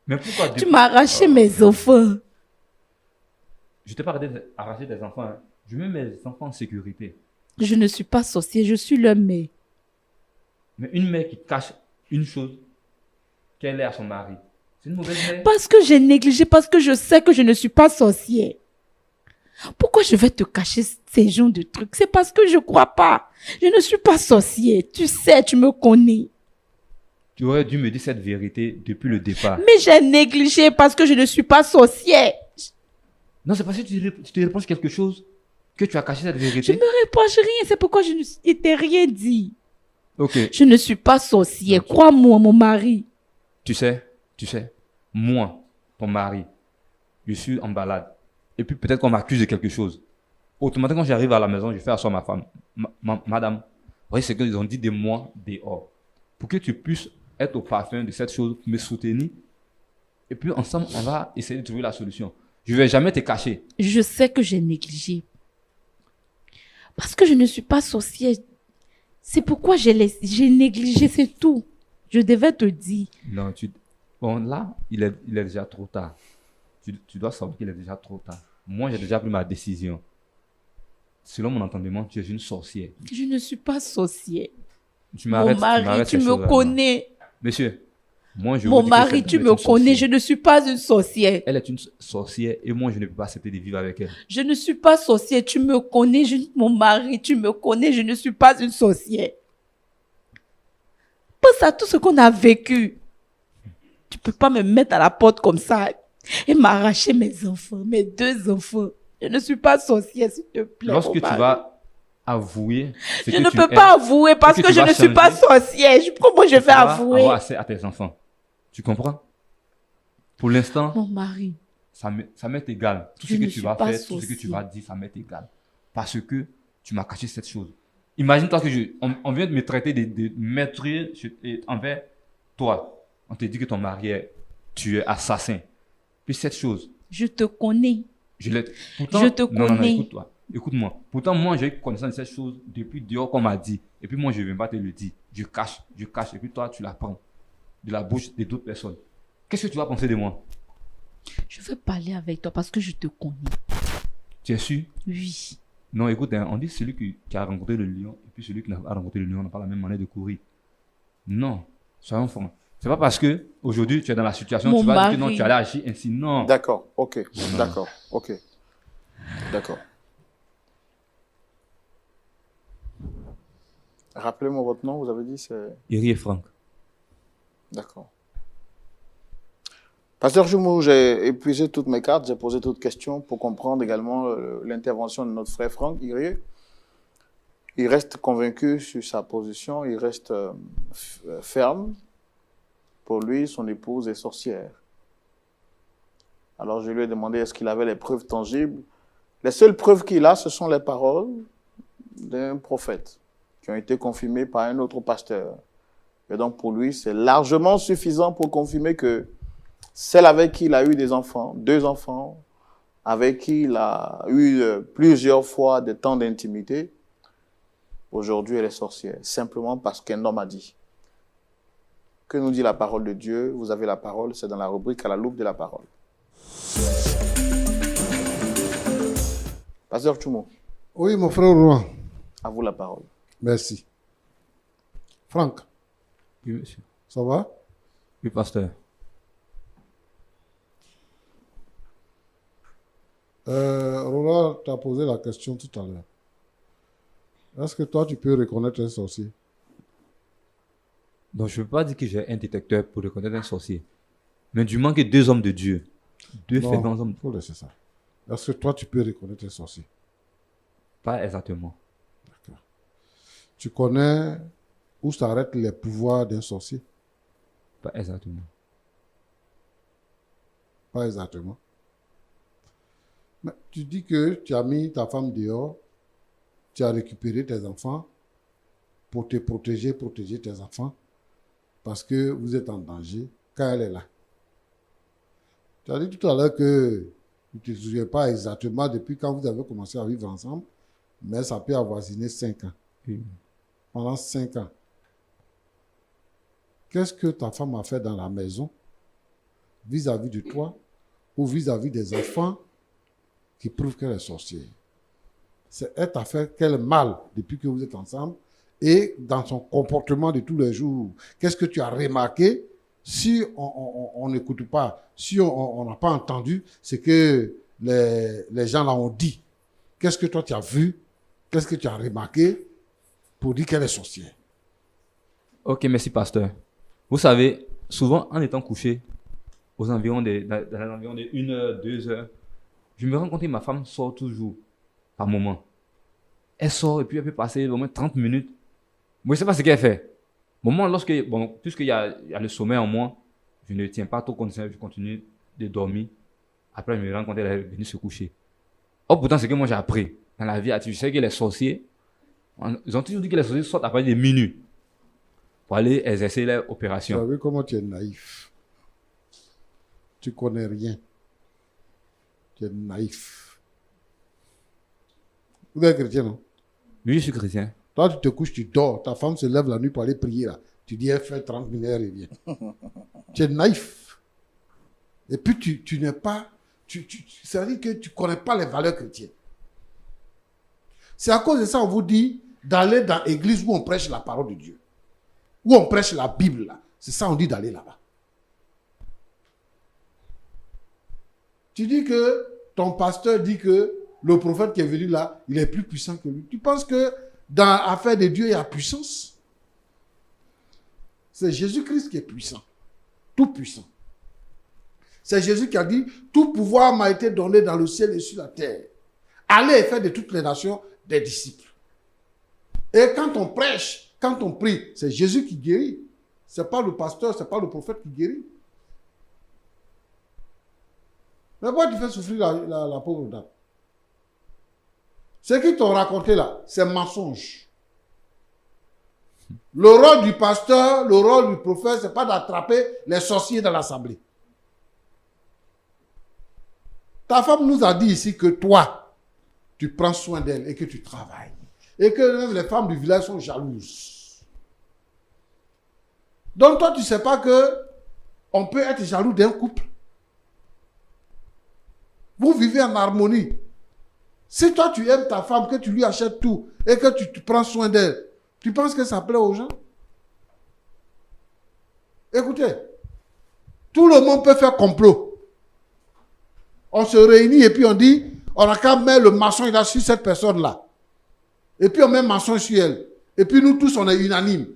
Mais pourquoi Tu m'as arraché mes enfants. Je t'ai pas arraché des enfants. Hein. Je mets mes enfants en sécurité. Je ne suis pas sorcière, je suis leur mère. Mais une mère qui cache une chose qu'elle est à son mari, c'est une mauvaise mère. Parce que j'ai négligé, parce que je sais que je ne suis pas sorcière. Pourquoi je vais te cacher ces genres de trucs? C'est parce que je crois pas. Je ne suis pas sorcière. Tu sais, tu me connais. Tu aurais dû me dire cette vérité depuis le départ. Mais j'ai négligé parce que je ne suis pas sorcière. Non, c'est parce que tu te reproches quelque chose que tu as caché cette Je vérité. ne me reproche rien. C'est pourquoi je ne t'ai rien dit. Ok. Je ne suis pas sorcière. Crois-moi, mon mari. Tu sais, moi, ton mari, je suis en balade. Et puis peut-être qu'on m'accuse de quelque chose. Automatiquement, quand j'arrive à la maison, je fais asseoir ma femme. Madame, vous voyez ce qu'ils ont dit de moi dehors. Pour que tu puisses être au parfum de cette chose, me soutenir. Et puis ensemble, on va essayer de trouver la solution. Je ne vais jamais te cacher. Je sais que j'ai négligé. Parce que je ne suis pas sorcière. C'est pourquoi j'ai négligé, c'est tout. Je devais te dire. Non, bon, là, il est déjà trop tard. Tu dois savoir qu'il est déjà trop tard. Moi, j'ai déjà pris ma décision. Selon mon entendement, tu es une sorcière. Je ne suis pas sorcière. Mon mari, tu me connais. Monsieur, moi, je Mon vous dis mari, que tu me connais. Je ne suis pas une sorcière. Elle est une sorcière et moi, je ne peux pas accepter de vivre avec elle. Je ne suis pas sorcière. Tu me connais. Mon mari, tu me connais. Je ne suis pas une sorcière. Pense à tout ce qu'on a vécu. Tu peux pas me mettre à la porte comme ça et m'arracher mes enfants, mes 2 enfants. Je ne suis pas sorcière, s'il te plaît. Lorsque tu vas avouer ce Je que ne tu peux es, pas avouer parce que je ne suis pas sorcière. Comment je vais avouer? Avoir accès à tes enfants. Tu comprends? Pour l'instant, Mon mari. ça m'est égal. Tout ce que tu vas faire, tout ce que tu vas dire, ça m'est égal. Parce que tu m'as caché cette chose. Imagine-toi que on vient de me traiter de meurtrier envers toi. On te dit que ton mari tu es assassin. Puis cette chose. Je te connais. Pourtant, Je te connais. Non, écoute-toi. Écoute-moi. Pourtant, moi, j'ai eu connaissance de cette chose depuis dehors qu'on m'a dit. Et puis moi, je ne viens pas te le dire. Je cache. Et puis toi, tu l'apprends de la bouche d'autres personnes. Qu'est-ce que tu vas penser de moi? Je veux parler avec toi parce que je te connais. Tu es sûr? Oui. Non, écoute, hein, on dit celui qui a rencontré le lion et puis celui qui n'a pas rencontré le lion n'a pas la même manière de courir. Non, soyons francs. C'est pas parce que aujourd'hui tu es dans la situation, tu vas dire que non, tu allais agir ainsi. Non. D'accord, ok. Non. D'accord, ok. D'accord. Rappelez-moi votre nom, vous avez dit c'est... Iri et Franck. D'accord. Pasteur Jumo, j'ai épuisé toutes mes cartes, j'ai posé toutes questions pour comprendre également l'intervention de notre frère Franck Iri. Il reste convaincu sur sa position, il reste ferme. Pour lui, son épouse est sorcière. Alors je lui ai demandé est-ce qu'il avait les preuves tangibles. Les seules preuves qu'il a, ce sont les paroles d'un prophète qui ont été confirmées par un autre pasteur. Et donc pour lui, c'est largement suffisant pour confirmer que celle avec qui il a eu des enfants, 2 enfants, avec qui il a eu plusieurs fois des temps d'intimité, aujourd'hui elle est sorcière, simplement parce qu'un homme a dit. Que nous dit la parole de Dieu? Vous avez la parole, c'est dans la rubrique à la loupe de la parole. Pasteur Tchoumo. Oui, mon frère Rouen. À vous la parole. Merci. Franck. Oui, monsieur. Ça va? Oui, pasteur. Roland t'a posé la question tout à l'heure. Est-ce que toi, tu peux reconnaître un sorcier? Donc, je ne veux pas dire que j'ai un détecteur pour reconnaître un sorcier. Mais du moins que 2 hommes de Dieu. 2 fervents hommes. Il faut laisser ça. Est-ce que toi, tu peux reconnaître un sorcier? Pas exactement. D'accord. Tu connais où s'arrêtent les pouvoirs d'un sorcier? Pas exactement. Pas exactement. Mais tu dis que tu as mis ta femme dehors tu as récupéré tes enfants pour te protéger tes enfants, parce que vous êtes en danger quand elle est là. Tu as dit tout à l'heure que tu ne te souviens pas exactement depuis quand vous avez commencé à vivre ensemble, mais ça peut avoisiner 5 ans. Oui. Pendant 5 ans. Qu'est-ce que ta femme a fait dans la maison vis-à-vis de toi ou vis-à-vis des enfants qui prouvent qu'elle est sorcière? Elle t'a fait quel mal depuis que vous êtes ensemble et dans son comportement de tous les jours? Qu'est-ce que tu as remarqué si on n'écoute pas, si on n'a pas entendu ce que les gens là ont dit? Qu'est-ce que toi tu as vu? Qu'est-ce que tu as remarqué pour dire qu'elle est sorcière? Ok, merci, pasteur. Vous savez, souvent, en étant couché, dans les environs de 1 heure, 2 heures, je me rends compte que ma femme sort toujours, par moment. Elle sort et puis elle peut passer au moins 30 minutes. Moi, je ne sais pas ce qu'elle fait. Puisqu'il y a le sommeil en moi, je ne tiens pas trop compte, je continue de dormir. Après, je me rends compte qu'elle est venue se coucher. Oh, pourtant, c'est ce que moi j'ai appris dans la vie. Je sais que les sorciers, ils ont toujours dit que les sorciers sortent après des minutes pour aller exercer leur Tu opération. as vu comment tu es naïf. Tu connais rien. Tu es naïf. Vous êtes chrétien, non? Oui, je suis chrétien. Toi, tu te couches, tu dors. Ta femme se lève la nuit pour aller prier là. Tu dis, elle fait 30 minutes, elle revient. Tu es naïf. Et puis, tu n'es pas... C'est-à-dire que tu ne connais pas les valeurs chrétiennes. C'est à cause de ça qu'on vous dit d'aller dans l'église où on prêche la parole de Dieu. Où on prêche la Bible là. C'est ça on dit d'aller là-bas. Tu dis que ton pasteur dit que le prophète qui est venu là, il est plus puissant que lui. Tu penses que dans l'affaire de Dieu, il y a puissance? C'est Jésus-Christ qui est puissant. Tout puissant. C'est Jésus qui a dit, tout pouvoir m'a été donné dans le ciel et sur la terre. Allez et faites de toutes les nations des disciples. Et quand on prêche, quand on prie, c'est Jésus qui guérit. Ce n'est pas le pasteur, ce n'est pas le prophète qui guérit. Mais pourquoi tu fais souffrir la pauvre dame? Ce qu'ils t'ont raconté là, c'est mensonge. Le rôle du pasteur, le rôle du prophète, ce n'est pas d'attraper les sorciers dans l'assemblée. Ta femme nous a dit ici que toi, tu prends soin d'elle et que tu travailles. Et que même les femmes du village sont jalouses. Donc toi, tu ne sais pas que on peut être jaloux d'un couple. Vous vivez en harmonie. Si toi, tu aimes ta femme, que tu lui achètes tout et que tu prends soin d'elle, tu penses que ça plaît aux gens? Écoutez, tout le monde peut faire complot. On se réunit et puis on dit, on a qu'à mettre le mensonge là sur cette personne-là. Et puis on met le mensonge sur elle. Et puis nous tous, on est unanimes.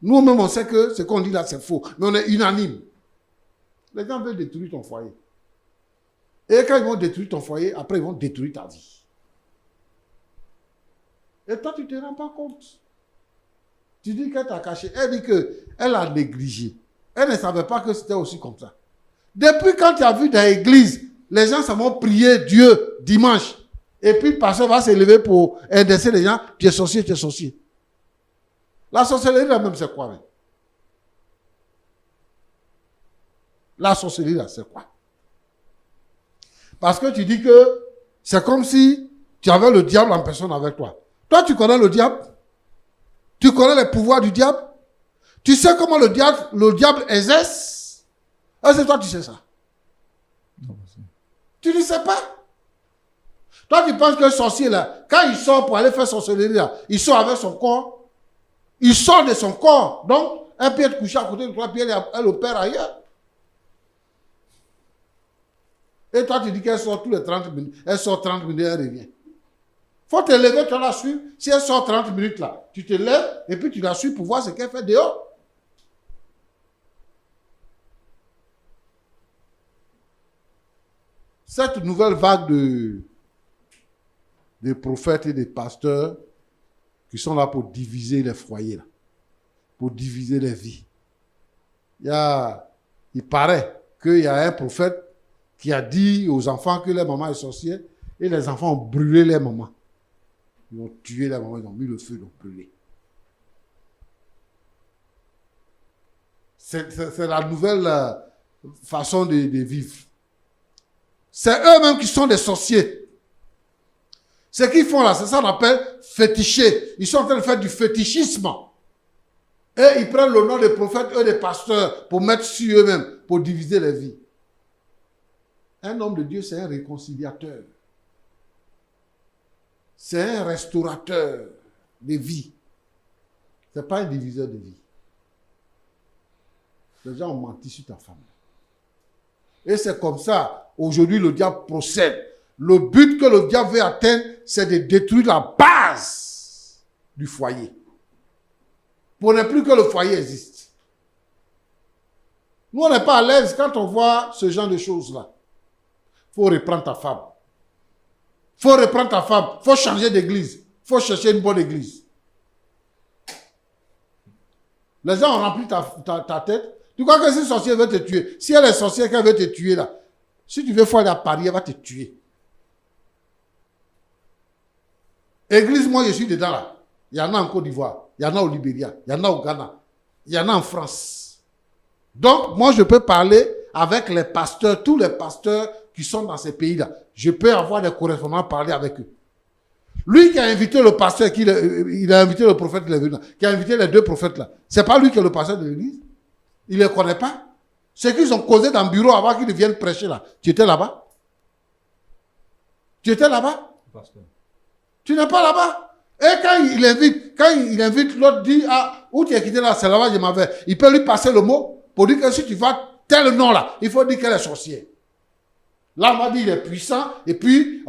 Nous-mêmes, on sait que ce qu'on dit là, c'est faux. Mais on est unanimes. Les gens veulent détruire ton foyer. Et quand ils vont détruire ton foyer, après ils vont détruire ta vie. Et toi, tu ne te rends pas compte. Tu dis qu'elle t'a caché. Elle dit qu'elle a négligé. Elle ne savait pas que c'était aussi comme ça. Depuis quand tu as vu dans l'église, les gens s'en vont prier Dieu dimanche. Et puis le pasteur va se lever pour indexer les gens. Tu es sorcier, tu es sorcier. La sorcellerie là même, c'est quoi même? La sorcellerie là, c'est quoi? Parce que tu dis que c'est comme si tu avais le diable en personne avec toi. Toi, tu connais le diable? Tu connais les pouvoirs du diable? Tu sais comment le diable exerce? Est-ce que toi, tu sais ça? Non, tu ne sais pas. Toi, tu penses que le sorcier, là, quand il sort pour aller faire sorcellerie, là, il sort avec son corps. Il sort de son corps. Donc, un pied est couché à côté de toi, puis elle opère ailleurs. Et toi, tu dis qu'elle sort tous les 30 minutes. Elle sort 30 minutes, elle revient. Faut te lever, tu la suis. Si elle sort 30 minutes là, tu te lèves et puis tu la suis pour voir ce qu'elle fait dehors. Cette nouvelle vague de prophètes et de pasteurs qui sont là pour diviser les foyers, là, pour diviser les vies. Il paraît qu'il y a un prophète qui a dit aux enfants que leur maman est sorcière et les enfants ont brûlé leur maman. Ils ont tué la maman, ils ont mis le feu, ils ont brûlé. C'est la nouvelle façon de vivre. C'est eux-mêmes qui sont des sorciers. Ce qu'ils font là, c'est ça qu'on appelle féticher. Ils sont en train de faire du fétichisme. Et ils prennent le nom des prophètes, eux des pasteurs, pour mettre sur eux-mêmes, pour diviser les vies. Un homme de Dieu, c'est un réconciliateur. C'est un restaurateur de vie. Ce n'est pas un diviseur de vie. Les gens ont menti sur ta femme. Et c'est comme ça, aujourd'hui, le diable procède. Le but que le diable veut atteindre, c'est de détruire la base du foyer. Pour ne plus que le foyer existe. Nous, on n'est pas à l'aise quand on voit ce genre de choses-là. Il faut reprendre ta femme. Il faut reprendre ta femme. Il faut changer d'église. Il faut chercher une bonne église. Les gens ont rempli ta tête. Tu crois que si une sorcière veut te tuer, si elle est sorcière qu'elle veut te tuer là, si tu veux aller à Paris, elle va te tuer. Église, moi je suis dedans là. Il y en a en Côte d'Ivoire, il y en a au Libéria, il y en a au Ghana, il y en a en France. Donc, moi je peux parler avec les pasteurs, tous les pasteurs qui sont dans ces pays-là. Je peux avoir des correspondants, parler avec eux. Lui qui a invité le pasteur, il a invité le prophète qui a invité les deux prophètes là. C'est pas lui qui est le pasteur de l'église. Il ne les connaît pas. C'est qu'ils ont causé dans le bureau avant qu'ils viennent prêcher là. Tu étais là-bas? Tu étais là-bas? Pasteur. Tu n'es pas là-bas? Et quand il invite l'autre, dit, ah, où tu es quitté là, c'est là-bas, je m'en vais. Il peut lui passer le mot pour dire que si tu vas tel nom là, il faut dire qu'elle est sorcière. Là, on va dire il est puissant, et puis,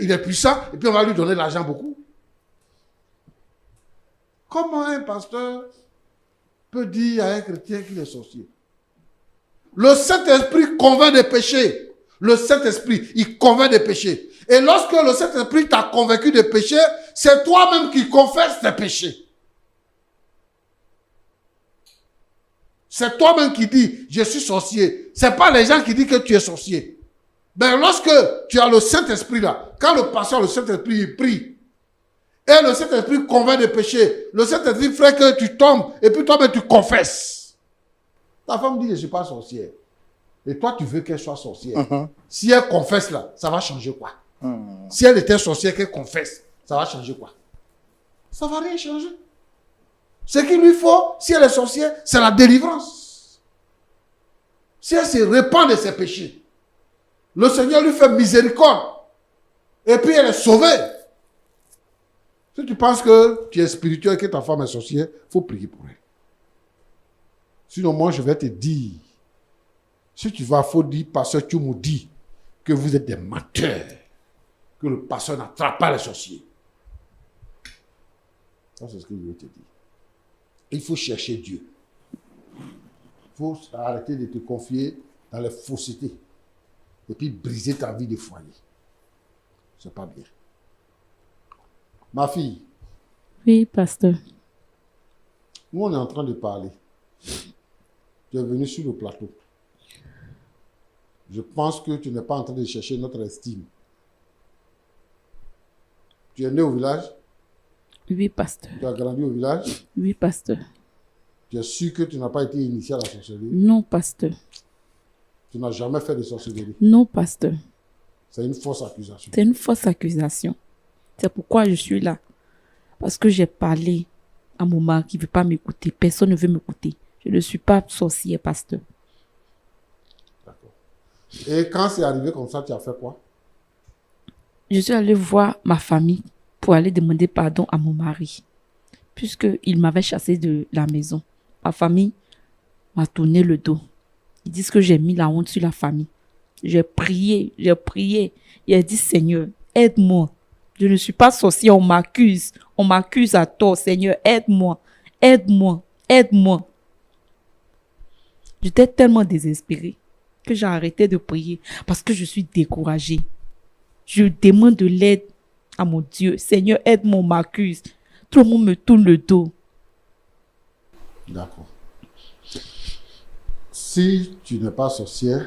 il est puissant, et puis on va lui donner de l'argent beaucoup. Comment un pasteur peut dire à un chrétien qu'il est sorcier? Le Saint-Esprit convainc des péchés. Le Saint-Esprit, il convainc des péchés. Et lorsque le Saint-Esprit t'a convaincu des péchés, c'est toi-même qui confesses tes péchés. C'est toi-même qui dis, je suis sorcier. C'est pas les gens qui disent que tu es sorcier. Mais lorsque tu as le Saint-Esprit là, quand le pasteur, le Saint-Esprit, il prie, et le Saint-Esprit convainc des péchés, le Saint-Esprit ferait que tu tombes, et puis toi-même tu confesses. Ta femme dit, je ne suis pas sorcière. Et toi, tu veux qu'elle soit sorcière. Si elle confesse là, ça va changer quoi? Si elle était sorcière, qu'elle confesse, ça va changer quoi? Ça va rien changer. Ce qu'il lui faut, si elle est sorcière, c'est la délivrance. Si elle se répand de ses péchés, le Seigneur lui fait miséricorde. Et puis elle est sauvée. Si tu penses que tu es spirituel et que ta femme est sorcière, il faut prier pour elle. Sinon, moi, je vais te dire, si tu vas, il faut dire, pasteur, tu me dis que vous êtes des menteurs, que le pasteur n'attrape pas les sorciers. Ça, c'est ce que je veux te dire. Il faut chercher Dieu. Il faut arrêter de te confier dans les faussetés. Et puis briser ta vie de foyer. C'est pas bien. Ma fille. Oui, pasteur. Nous, on est en train de parler. Tu es venu sur le plateau. Je pense que tu n'es pas en train de chercher notre estime. Tu es né au village? Oui, pasteur. Tu as grandi au village? Oui, pasteur. Tu es sûr que tu n'as pas été initié à la sorcellerie? Non, pasteur. Tu n'as jamais fait de sorcellerie? Non, pasteur. C'est une fausse accusation. C'est une fausse accusation. C'est pourquoi je suis là. Parce que j'ai parlé à mon mari qui ne veut pas m'écouter. Personne ne veut m'écouter. Je ne suis pas sorcière, pasteur. D'accord. Et quand c'est arrivé comme ça, tu as fait quoi? Je suis allée voir ma famille pour aller demander pardon à mon mari. Puisqu'il m'avait chassé de la maison. Ma famille m'a tourné le dos. Ils disent que j'ai mis la honte sur la famille. J'ai prié. Il a dit, Seigneur, aide-moi. Je ne suis pas sorcière, on m'accuse à tort. Seigneur, aide-moi. J'étais tellement désespérée que j'ai arrêté de prier parce que je suis découragée. Je demande de l'aide à mon Dieu. Seigneur, aide-moi, on m'accuse. Tout le monde me tourne le dos. D'accord. Si tu n'es pas sorcière,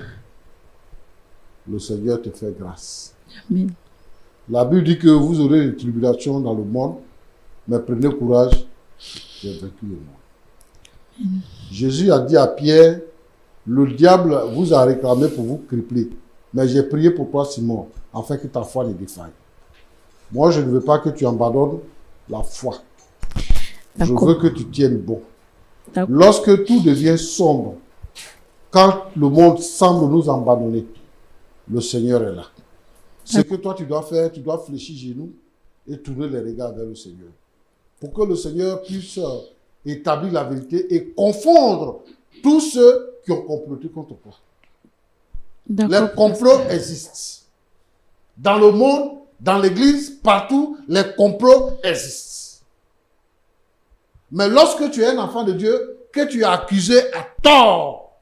le Seigneur te fait grâce. Amen. La Bible dit que vous aurez des tribulations dans le monde, mais prenez courage, j'ai vaincu le monde. Jésus a dit à Pierre, le diable vous a réclamé pour vous crippler, mais j'ai prié pour toi, Simon, afin que ta foi ne défaille. Moi, je ne veux pas que tu abandonnes la foi. Je veux que tu tiennes bon. Lorsque tout devient sombre, quand le monde semble nous abandonner, le Seigneur est là. Ce que toi tu dois faire, tu dois fléchir genoux et tourner les regards vers le Seigneur. Pour que le Seigneur puisse établir la vérité et confondre tous ceux qui ont comploté contre toi. Les complots existent. Dans le monde, dans l'église, partout, les complots existent. Mais lorsque tu es un enfant de Dieu, que tu es accusé à tort,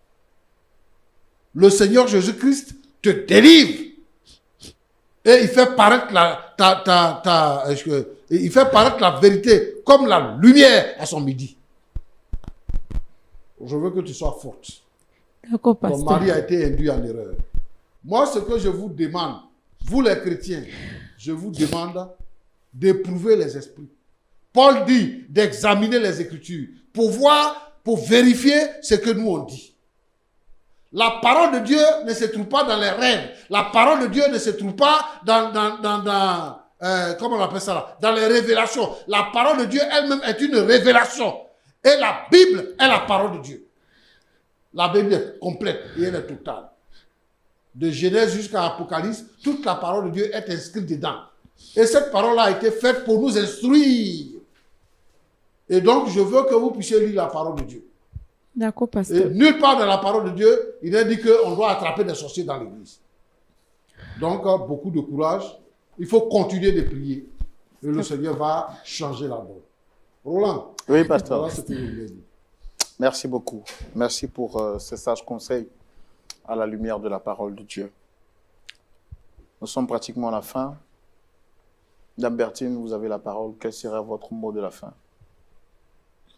le Seigneur Jésus-Christ te délivre. Et il fait paraître il fait paraître la vérité comme la lumière à son midi. Je veux que tu sois forte. D'accord, pasteur. Ton mari a été induit en erreur. Moi, ce que je vous demande, vous les chrétiens, je vous demande d'éprouver les esprits. Paul dit d'examiner les Écritures pour voir, pour vérifier ce que nous on dit. La parole de Dieu ne se trouve pas dans les rêves. La parole de Dieu ne se trouve pas comment on appelle ça là, dans les révélations. La parole de Dieu elle-même est une révélation. Et la Bible est la parole de Dieu. La Bible est complète et elle est totale. De Genèse jusqu'à Apocalypse, toute la parole de Dieu est inscrite dedans. Et cette parole-là a été faite pour nous instruire. Et donc, je veux que vous puissiez lire la parole de Dieu. D'accord, pasteur. Et nulle part dans la parole de Dieu, il est dit qu'on doit attraper des sorciers dans l'église. Donc, beaucoup de courage. Il faut continuer de prier. Et le Seigneur va changer la donne. Roland. Oui, pasteur. Voilà ce que je voulais dire. Merci beaucoup. Merci pour ces sages conseils à la lumière de la parole de Dieu. Nous sommes pratiquement à la fin. Dame Bertine, vous avez la parole. Quel serait votre mot de la fin?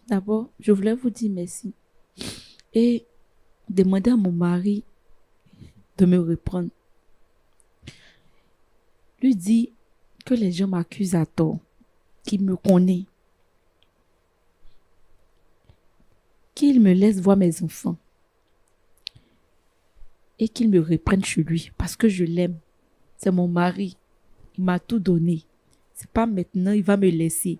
D'abord, je voulais vous dire merci. Et demander à mon mari de me reprendre. Lui dit que les gens m'accusent à tort, qu'il me connaît, qu'il me laisse voir mes enfants et qu'il me reprenne chez lui parce que je l'aime. C'est mon mari. Il m'a tout donné. C'est pas maintenant, il va me laisser.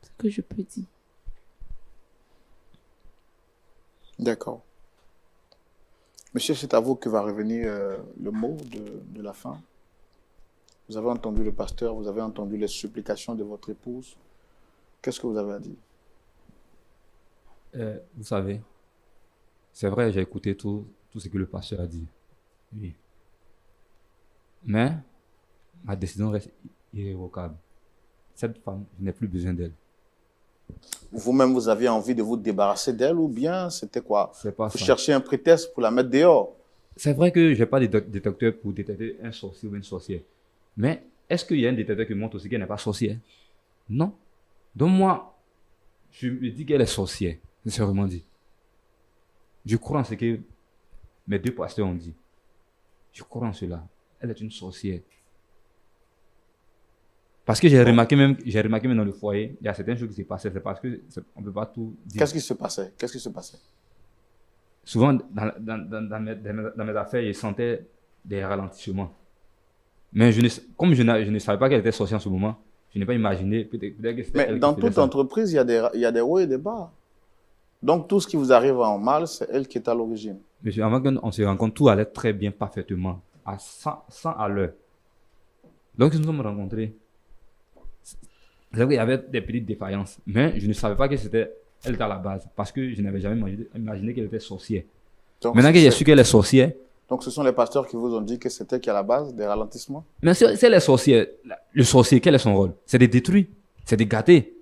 C'est ce que je peux dire. D'accord. Monsieur, c'est à vous que va revenir le mot de la fin. Vous avez entendu le pasteur, vous avez entendu les supplications de votre épouse. Qu'est-ce que vous avez à dire? Vous savez, c'est vrai, j'ai écouté tout ce que le pasteur a dit. Oui. Mais ma décision reste irrévocable. Cette femme, je n'ai plus besoin d'elle. Vous-même, vous aviez envie de vous débarrasser d'elle ou bien c'était quoi? C'est pas Vous ça. cherchez un prétexte pour la mettre dehors. C'est vrai que je n'ai pas de détecteur pour détecter un sorcier ou une sorcière. Mais est-ce qu'il y a un détecteur qui montre aussi qu'elle n'est pas sorcière? Non. Donc moi, je me dis qu'elle est sorcière, sincèrement dit. Je crois en ce que mes deux pasteurs ont dit. Je crois en cela. Elle est une sorcière. Parce que j'ai remarqué même dans le foyer, il y a certaines choses qui se passaient. C'est parce qu'on ne peut pas tout dire. Qu'est-ce qui se passait? Qu'est-ce qui se passait? Souvent, dans mes affaires, je sentais des ralentissements. Mais comme je ne savais pas qu'elle était sorcière en ce moment, je n'ai pas imaginé. Peut-être que c'était Mais elle qui dans faisait toute ça. entreprise, il y a des hauts et des bas. Donc, tout ce qui vous arrive en mal, c'est elle qui est à l'origine. Monsieur, avant qu'on se rencontre, tout allait très bien, parfaitement, à 100 à l'heure. Donc, nous nous sommes rencontrés. C'est vrai qu'il y avait des petites défaillances, mais je ne savais pas que c'était elle à la base, parce que je n'avais jamais imaginé qu'elle était sorcière. Donc, Maintenant que j'ai su qu'elle est sorcière, donc, ce sont les pasteurs qui vous ont dit que c'était qui à la base des ralentissements? mais si elle est sorcière, le sorcier, quel est son rôle? C'est de détruire, c'est de gâter.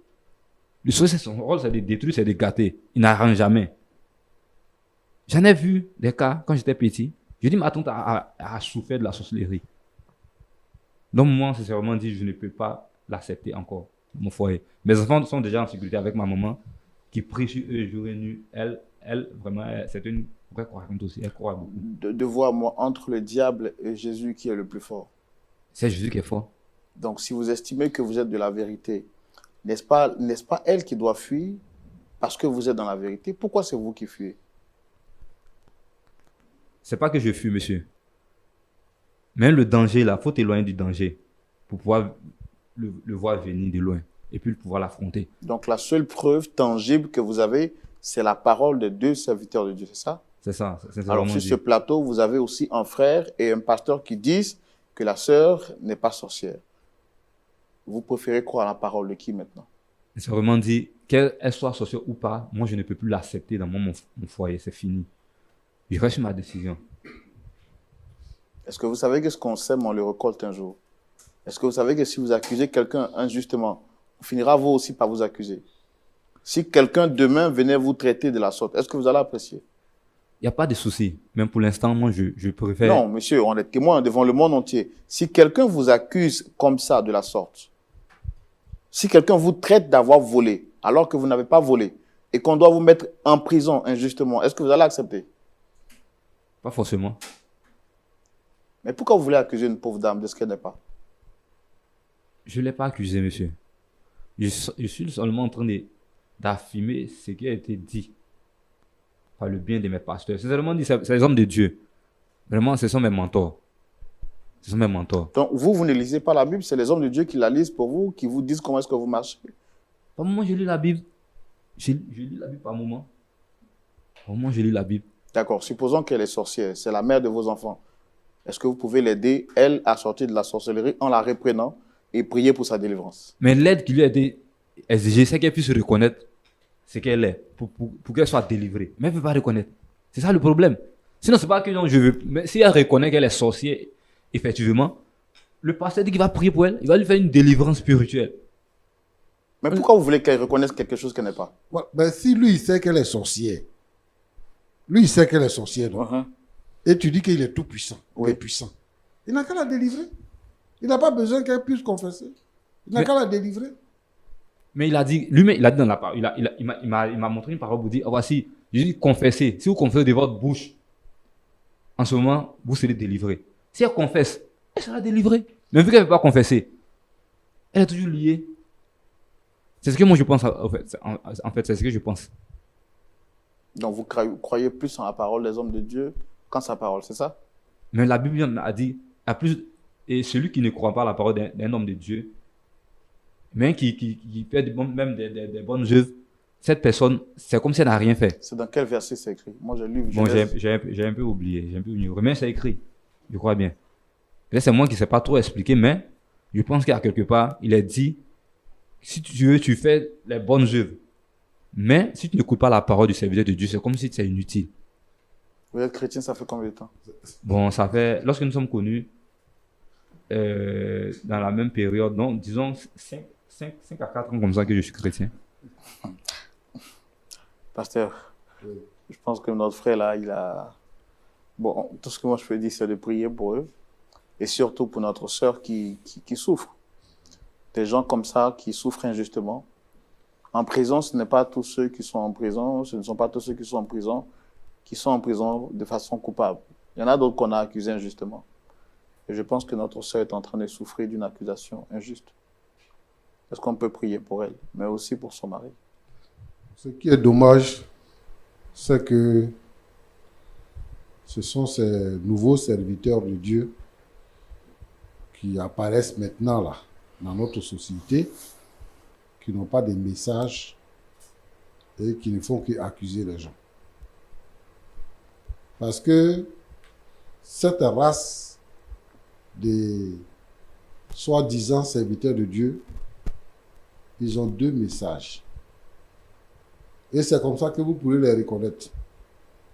Le sorcier, son rôle, c'est de détruire, c'est de gâter. Il n'arrange jamais. J'en ai vu des cas quand j'étais petit. Je dis, ma tante a souffert de la sorcellerie. Donc, moi, sincèrement dit, je ne peux pas l'accepter encore, mon foyer. Mes enfants sont déjà en sécurité avec ma maman, qui prie sur eux jour et nuit. Elle elle vraiment, c'est une vraie croyante aussi. Elle croit beaucoup. De voir, moi, entre le diable et Jésus, qui est le plus fort. C'est Jésus qui est fort. Donc, si vous estimez que vous êtes de la vérité, n'est-ce pas elle qui doit fuir parce que vous êtes dans la vérité? Pourquoi c'est vous qui fuyez? C'est pas que je fuis, monsieur. Mais le danger, là, il faut t'éloigner du danger pour pouvoir le voir venir de loin et puis pouvoir l'affronter. Donc, la seule preuve tangible que vous avez, c'est la parole de deux serviteurs de Dieu, c'est ça? C'est ça. C'est Alors, sur ce plateau, vous avez aussi un frère et un pasteur qui disent que la sœur n'est pas sorcière. Vous préférez croire à la parole de qui maintenant? C'est vraiment dit, qu'elle soit sorcière ou pas, moi, je ne peux plus l'accepter dans mon foyer. C'est fini. Je reste sur ma décision. Est-ce que vous savez que ce qu'on sème, on le récolte un jour? Est-ce que vous savez que si vous accusez quelqu'un injustement, on finira vous aussi par vous accuser? Si quelqu'un demain venait vous traiter de la sorte, est-ce que vous allez apprécier? Il n'y a pas de souci. Même pour l'instant, moi, je préfère... Non, monsieur, on est témoin devant le monde entier. Si quelqu'un vous accuse comme ça, de la sorte, si quelqu'un vous traite d'avoir volé, alors que vous n'avez pas volé, et qu'on doit vous mettre en prison injustement, est-ce que vous allez accepter? Pas forcément. Mais pourquoi vous voulez accuser une pauvre dame de ce qu'elle n'est pas? Je ne l'ai pas accusé, monsieur. Je suis seulement en train d'affirmer ce qui a été dit par le bien de mes pasteurs. C'est seulement dit, c'est les hommes de Dieu. Vraiment, ce sont mes mentors. Ce sont mes mentors. Donc, vous ne lisez pas la Bible, c'est les hommes de Dieu qui la lisent pour vous, qui vous disent comment est-ce que vous marchez. Par moment, je lis la Bible. Je lis la Bible par moment. Par moment, je lis la Bible. D'accord. Supposons qu'elle est sorcière, c'est la mère de vos enfants. Est-ce que vous pouvez l'aider, elle, à sortir de la sorcellerie en la reprenant et prier pour sa délivrance? Mais l'aide qui lui a été exigée, c'est qu'elle puisse reconnaître ce qu'elle est, pour qu'elle soit délivrée. Mais elle ne veut pas reconnaître. C'est ça le problème. Sinon, c'est pas que non, je veux. Mais si elle reconnaît qu'elle est sorcière, effectivement, le pasteur dit qu'il va prier pour elle, il va lui faire une délivrance spirituelle. Mais pourquoi vous voulez qu'elle reconnaisse quelque chose qu'elle n'est pas? Ben, si lui, il sait qu'elle est sorcière, lui, il sait qu'elle est sorcière, donc, et tu dis qu'il est tout puissant, Oui. il est puissant, il n'a qu'à la délivrer. Il n'a pas besoin qu'elle puisse confesser. Il n'a qu'à la délivrer. Mais il a dit, lui-même, il a dit dans la parole, il m'a montré une parole pour dire, oh, voici, je dis confessez. Si vous confessez de votre bouche, en ce moment, vous serez délivré. Si elle confesse, elle sera délivrée. Mais vu qu'elle ne veut pas confesser, elle est toujours liée. C'est ce que moi je pense, en fait, c'est ce que je pense. Donc, vous croyez plus en la parole des hommes de Dieu qu'en sa parole, c'est ça? Mais la Bible a dit, et celui qui ne croit pas à la parole d'un homme de Dieu, mais qui fait même des bonnes œuvres, cette personne, c'est comme si elle n'a rien fait. C'est dans quel verset c'est écrit? Moi, j'ai lu. Bon, j'ai un peu oublié, mais c'est écrit, je crois bien. Là, c'est moi qui ne sais pas trop expliquer, mais je pense qu'à quelque part, il est dit, si tu veux, tu fais les bonnes œuvres. Mais si tu n'écoutes pas la parole du serviteur de Dieu, c'est comme si c'est inutile. Vous êtes chrétien, ça fait combien de temps? Bon, ça fait, lorsque nous sommes connus, dans la même période, donc disons 5 à 4 ans comme ça que je suis chrétien. Pasteur, je pense que notre frère là, il a... Bon, tout ce que moi je peux dire, c'est de prier pour eux. Et surtout pour notre sœur qui souffre. Des gens comme ça qui souffrent injustement. En prison, ce n'est pas tous ceux qui sont en prison, ce ne sont pas tous ceux qui sont en prison de façon coupable. Il y en a d'autres qu'on a accusés injustement. Et je pense que notre sœur est en train de souffrir d'une accusation injuste. Est-ce qu'on peut prier pour elle, mais aussi pour son mari? Ce qui est dommage, c'est que ce sont ces nouveaux serviteurs de Dieu qui apparaissent maintenant là, dans notre société, qui n'ont pas de message et qui ne font qu'accuser les gens. Parce que cette race de soi-disant serviteurs de Dieu, ils ont deux messages. Et c'est comme ça que vous pourrez les reconnaître.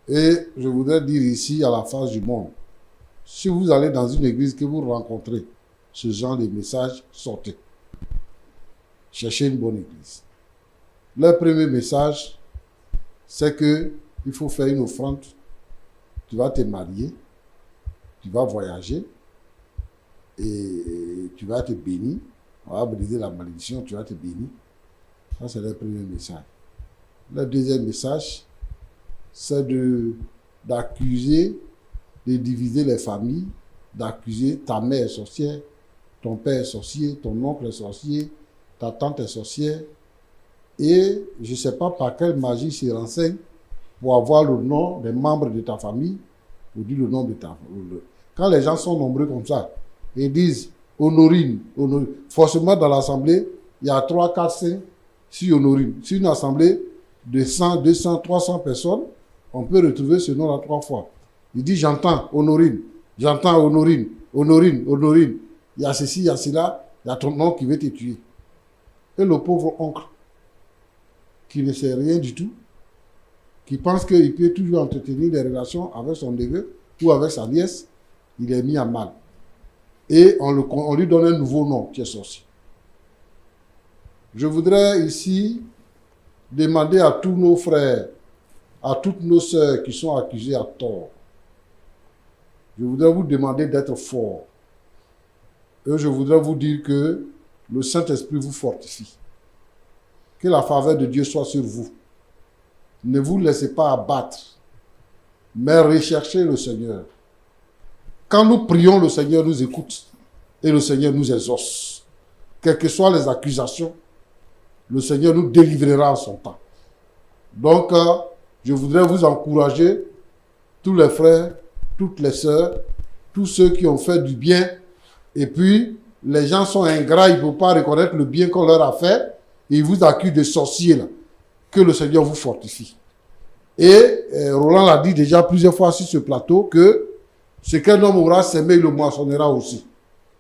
Et je voudrais dire ici à la face du monde, si vous allez dans une église que vous rencontrez ce genre de message, sortez. Cherchez une bonne église. Le premier message, c'est que il faut faire une offrande. Tu vas te marier, tu vas voyager et tu vas te bénir. On va briser la malédiction, tu vas te bénir. Ça, c'est le premier message. Le deuxième message, c'est d'accuser, de diviser les familles, d'accuser ta mère est sorcière, ton père est sorcier, ton oncle est sorcier, ta tante est sorcière. Et je ne sais pas par quelle magie ils se renseignent pour avoir le nom des membres de ta famille, pour dire le nom de ta famille. Quand les gens sont nombreux comme ça, ils disent Honorine, Honorine. Forcément, dans l'assemblée, il y a 3, 4, 5, 6 Honorine. Si une assemblée de 100, 200, 300 personnes, on peut retrouver ce nom-là 3 fois. Il dit j'entends Honorine, j'entends Honorine, Honorine, Honorine. Il y a ceci, il y a cela, il y a ton nom qui veut te tuer. Et le pauvre oncle, qui ne sait rien du tout, qui pense qu'il peut toujours entretenir des relations avec son neveu ou avec sa nièce, il est mis à mal. Et on lui donne un nouveau nom, qui est sorcier. Je voudrais ici demander à tous nos frères, à toutes nos sœurs qui sont accusées à tort, je voudrais vous demander d'être forts. Et je voudrais vous dire que le Saint-Esprit vous fortifie. Que la faveur de Dieu soit sur vous. Ne vous laissez pas abattre, mais recherchez le Seigneur. Quand nous prions, le Seigneur nous écoute et le Seigneur nous exauce. Quelles que soient les accusations, le Seigneur nous délivrera en son temps. Donc, je voudrais vous encourager, tous les frères, toutes les sœurs, tous ceux qui ont fait du bien. Et puis, les gens sont ingrats, ils ne peuvent pas reconnaître le bien qu'on leur a fait. Et ils vous accusent de sorciers, là. Que le Seigneur vous fortifie. Et Roland l'a dit déjà plusieurs fois sur ce plateau que ce qu'un homme aura semé, il le moissonnera aussi.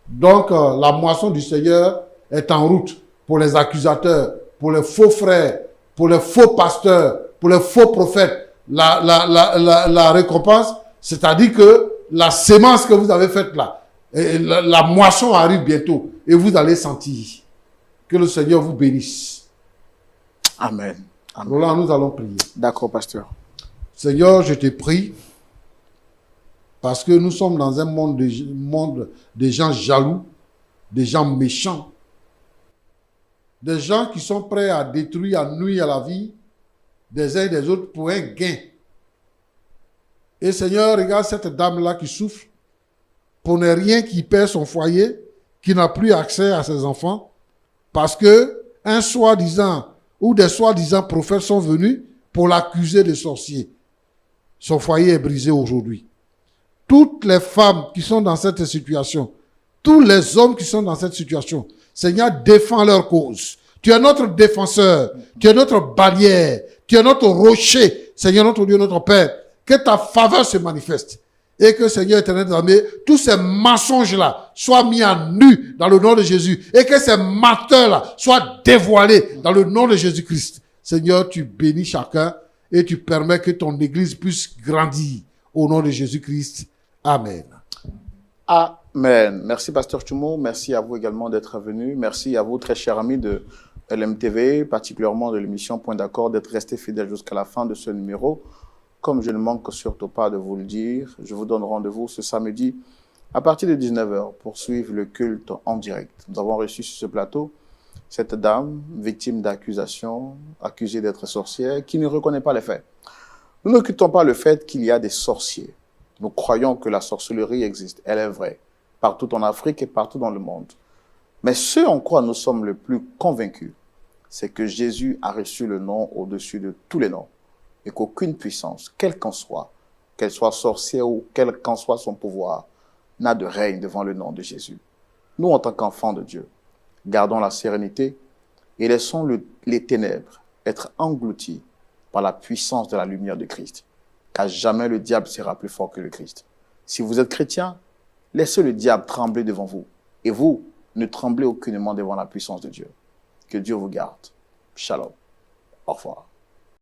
Donc, la moisson du Seigneur est en route pour les accusateurs, pour les faux frères, pour les faux pasteurs, pour les faux prophètes. La récompense, c'est-à-dire que la sémence que vous avez faite là, la moisson arrive bientôt et vous allez sentir. Que le Seigneur vous bénisse. Amen. Amen. Roland, nous allons prier. D'accord, pasteur. Seigneur, je te prie, parce que nous sommes dans un monde de gens jaloux, des gens méchants, des gens qui sont prêts à détruire, à nuire à la vie des uns et des autres pour un gain. Et Seigneur, regarde cette dame-là qui souffre pour ne rien, qui perd son foyer, qui n'a plus accès à ses enfants, parce que un soi-disant ou des soi-disant prophètes sont venus pour l'accuser de sorcier. Son foyer est brisé aujourd'hui. Toutes les femmes qui sont dans cette situation, tous les hommes qui sont dans cette situation, Seigneur, défends leur cause. Tu es notre défenseur, tu es notre barrière, tu es notre rocher, Seigneur, notre Dieu, notre Père. Que ta faveur se manifeste. Et que, Seigneur éternel des armées, tous ces mensonges-là soient mis à nu dans le nom de Jésus. Et que ces menteurs-là soient dévoilés dans le nom de Jésus-Christ. Seigneur, tu bénis chacun et tu permets que ton Église puisse grandir. Au nom de Jésus-Christ. Amen. Amen. Merci, Pasteur Tumo. Merci à vous également d'être venu. Merci à vous, très chers amis de LMTV, particulièrement de l'émission Point d'accord, d'être restés fidèles jusqu'à la fin de ce numéro. Comme je ne manque surtout pas de vous le dire, je vous donne rendez-vous ce samedi à partir de 19h pour suivre le culte en direct. Nous avons reçu sur ce plateau cette dame, victime d'accusation, accusée d'être sorcière, qui ne reconnaît pas les faits. Nous n'occultons pas le fait qu'il y a des sorciers. Nous croyons que la sorcellerie existe, elle est vraie, partout en Afrique et partout dans le monde. Mais ce en quoi nous sommes le plus convaincus, c'est que Jésus a reçu le nom au-dessus de tous les noms. Et qu'aucune puissance, quelle qu'en soit, qu'elle soit sorcière ou quel qu'en soit son pouvoir, n'a de règne devant le nom de Jésus. Nous, en tant qu'enfants de Dieu, gardons la sérénité et laissons les ténèbres être engloutis par la puissance de la lumière de Christ. Car jamais le diable sera plus fort que le Christ. Si vous êtes chrétien, laissez le diable trembler devant vous. Et vous, ne tremblez aucunement devant la puissance de Dieu. Que Dieu vous garde. Shalom. Au revoir.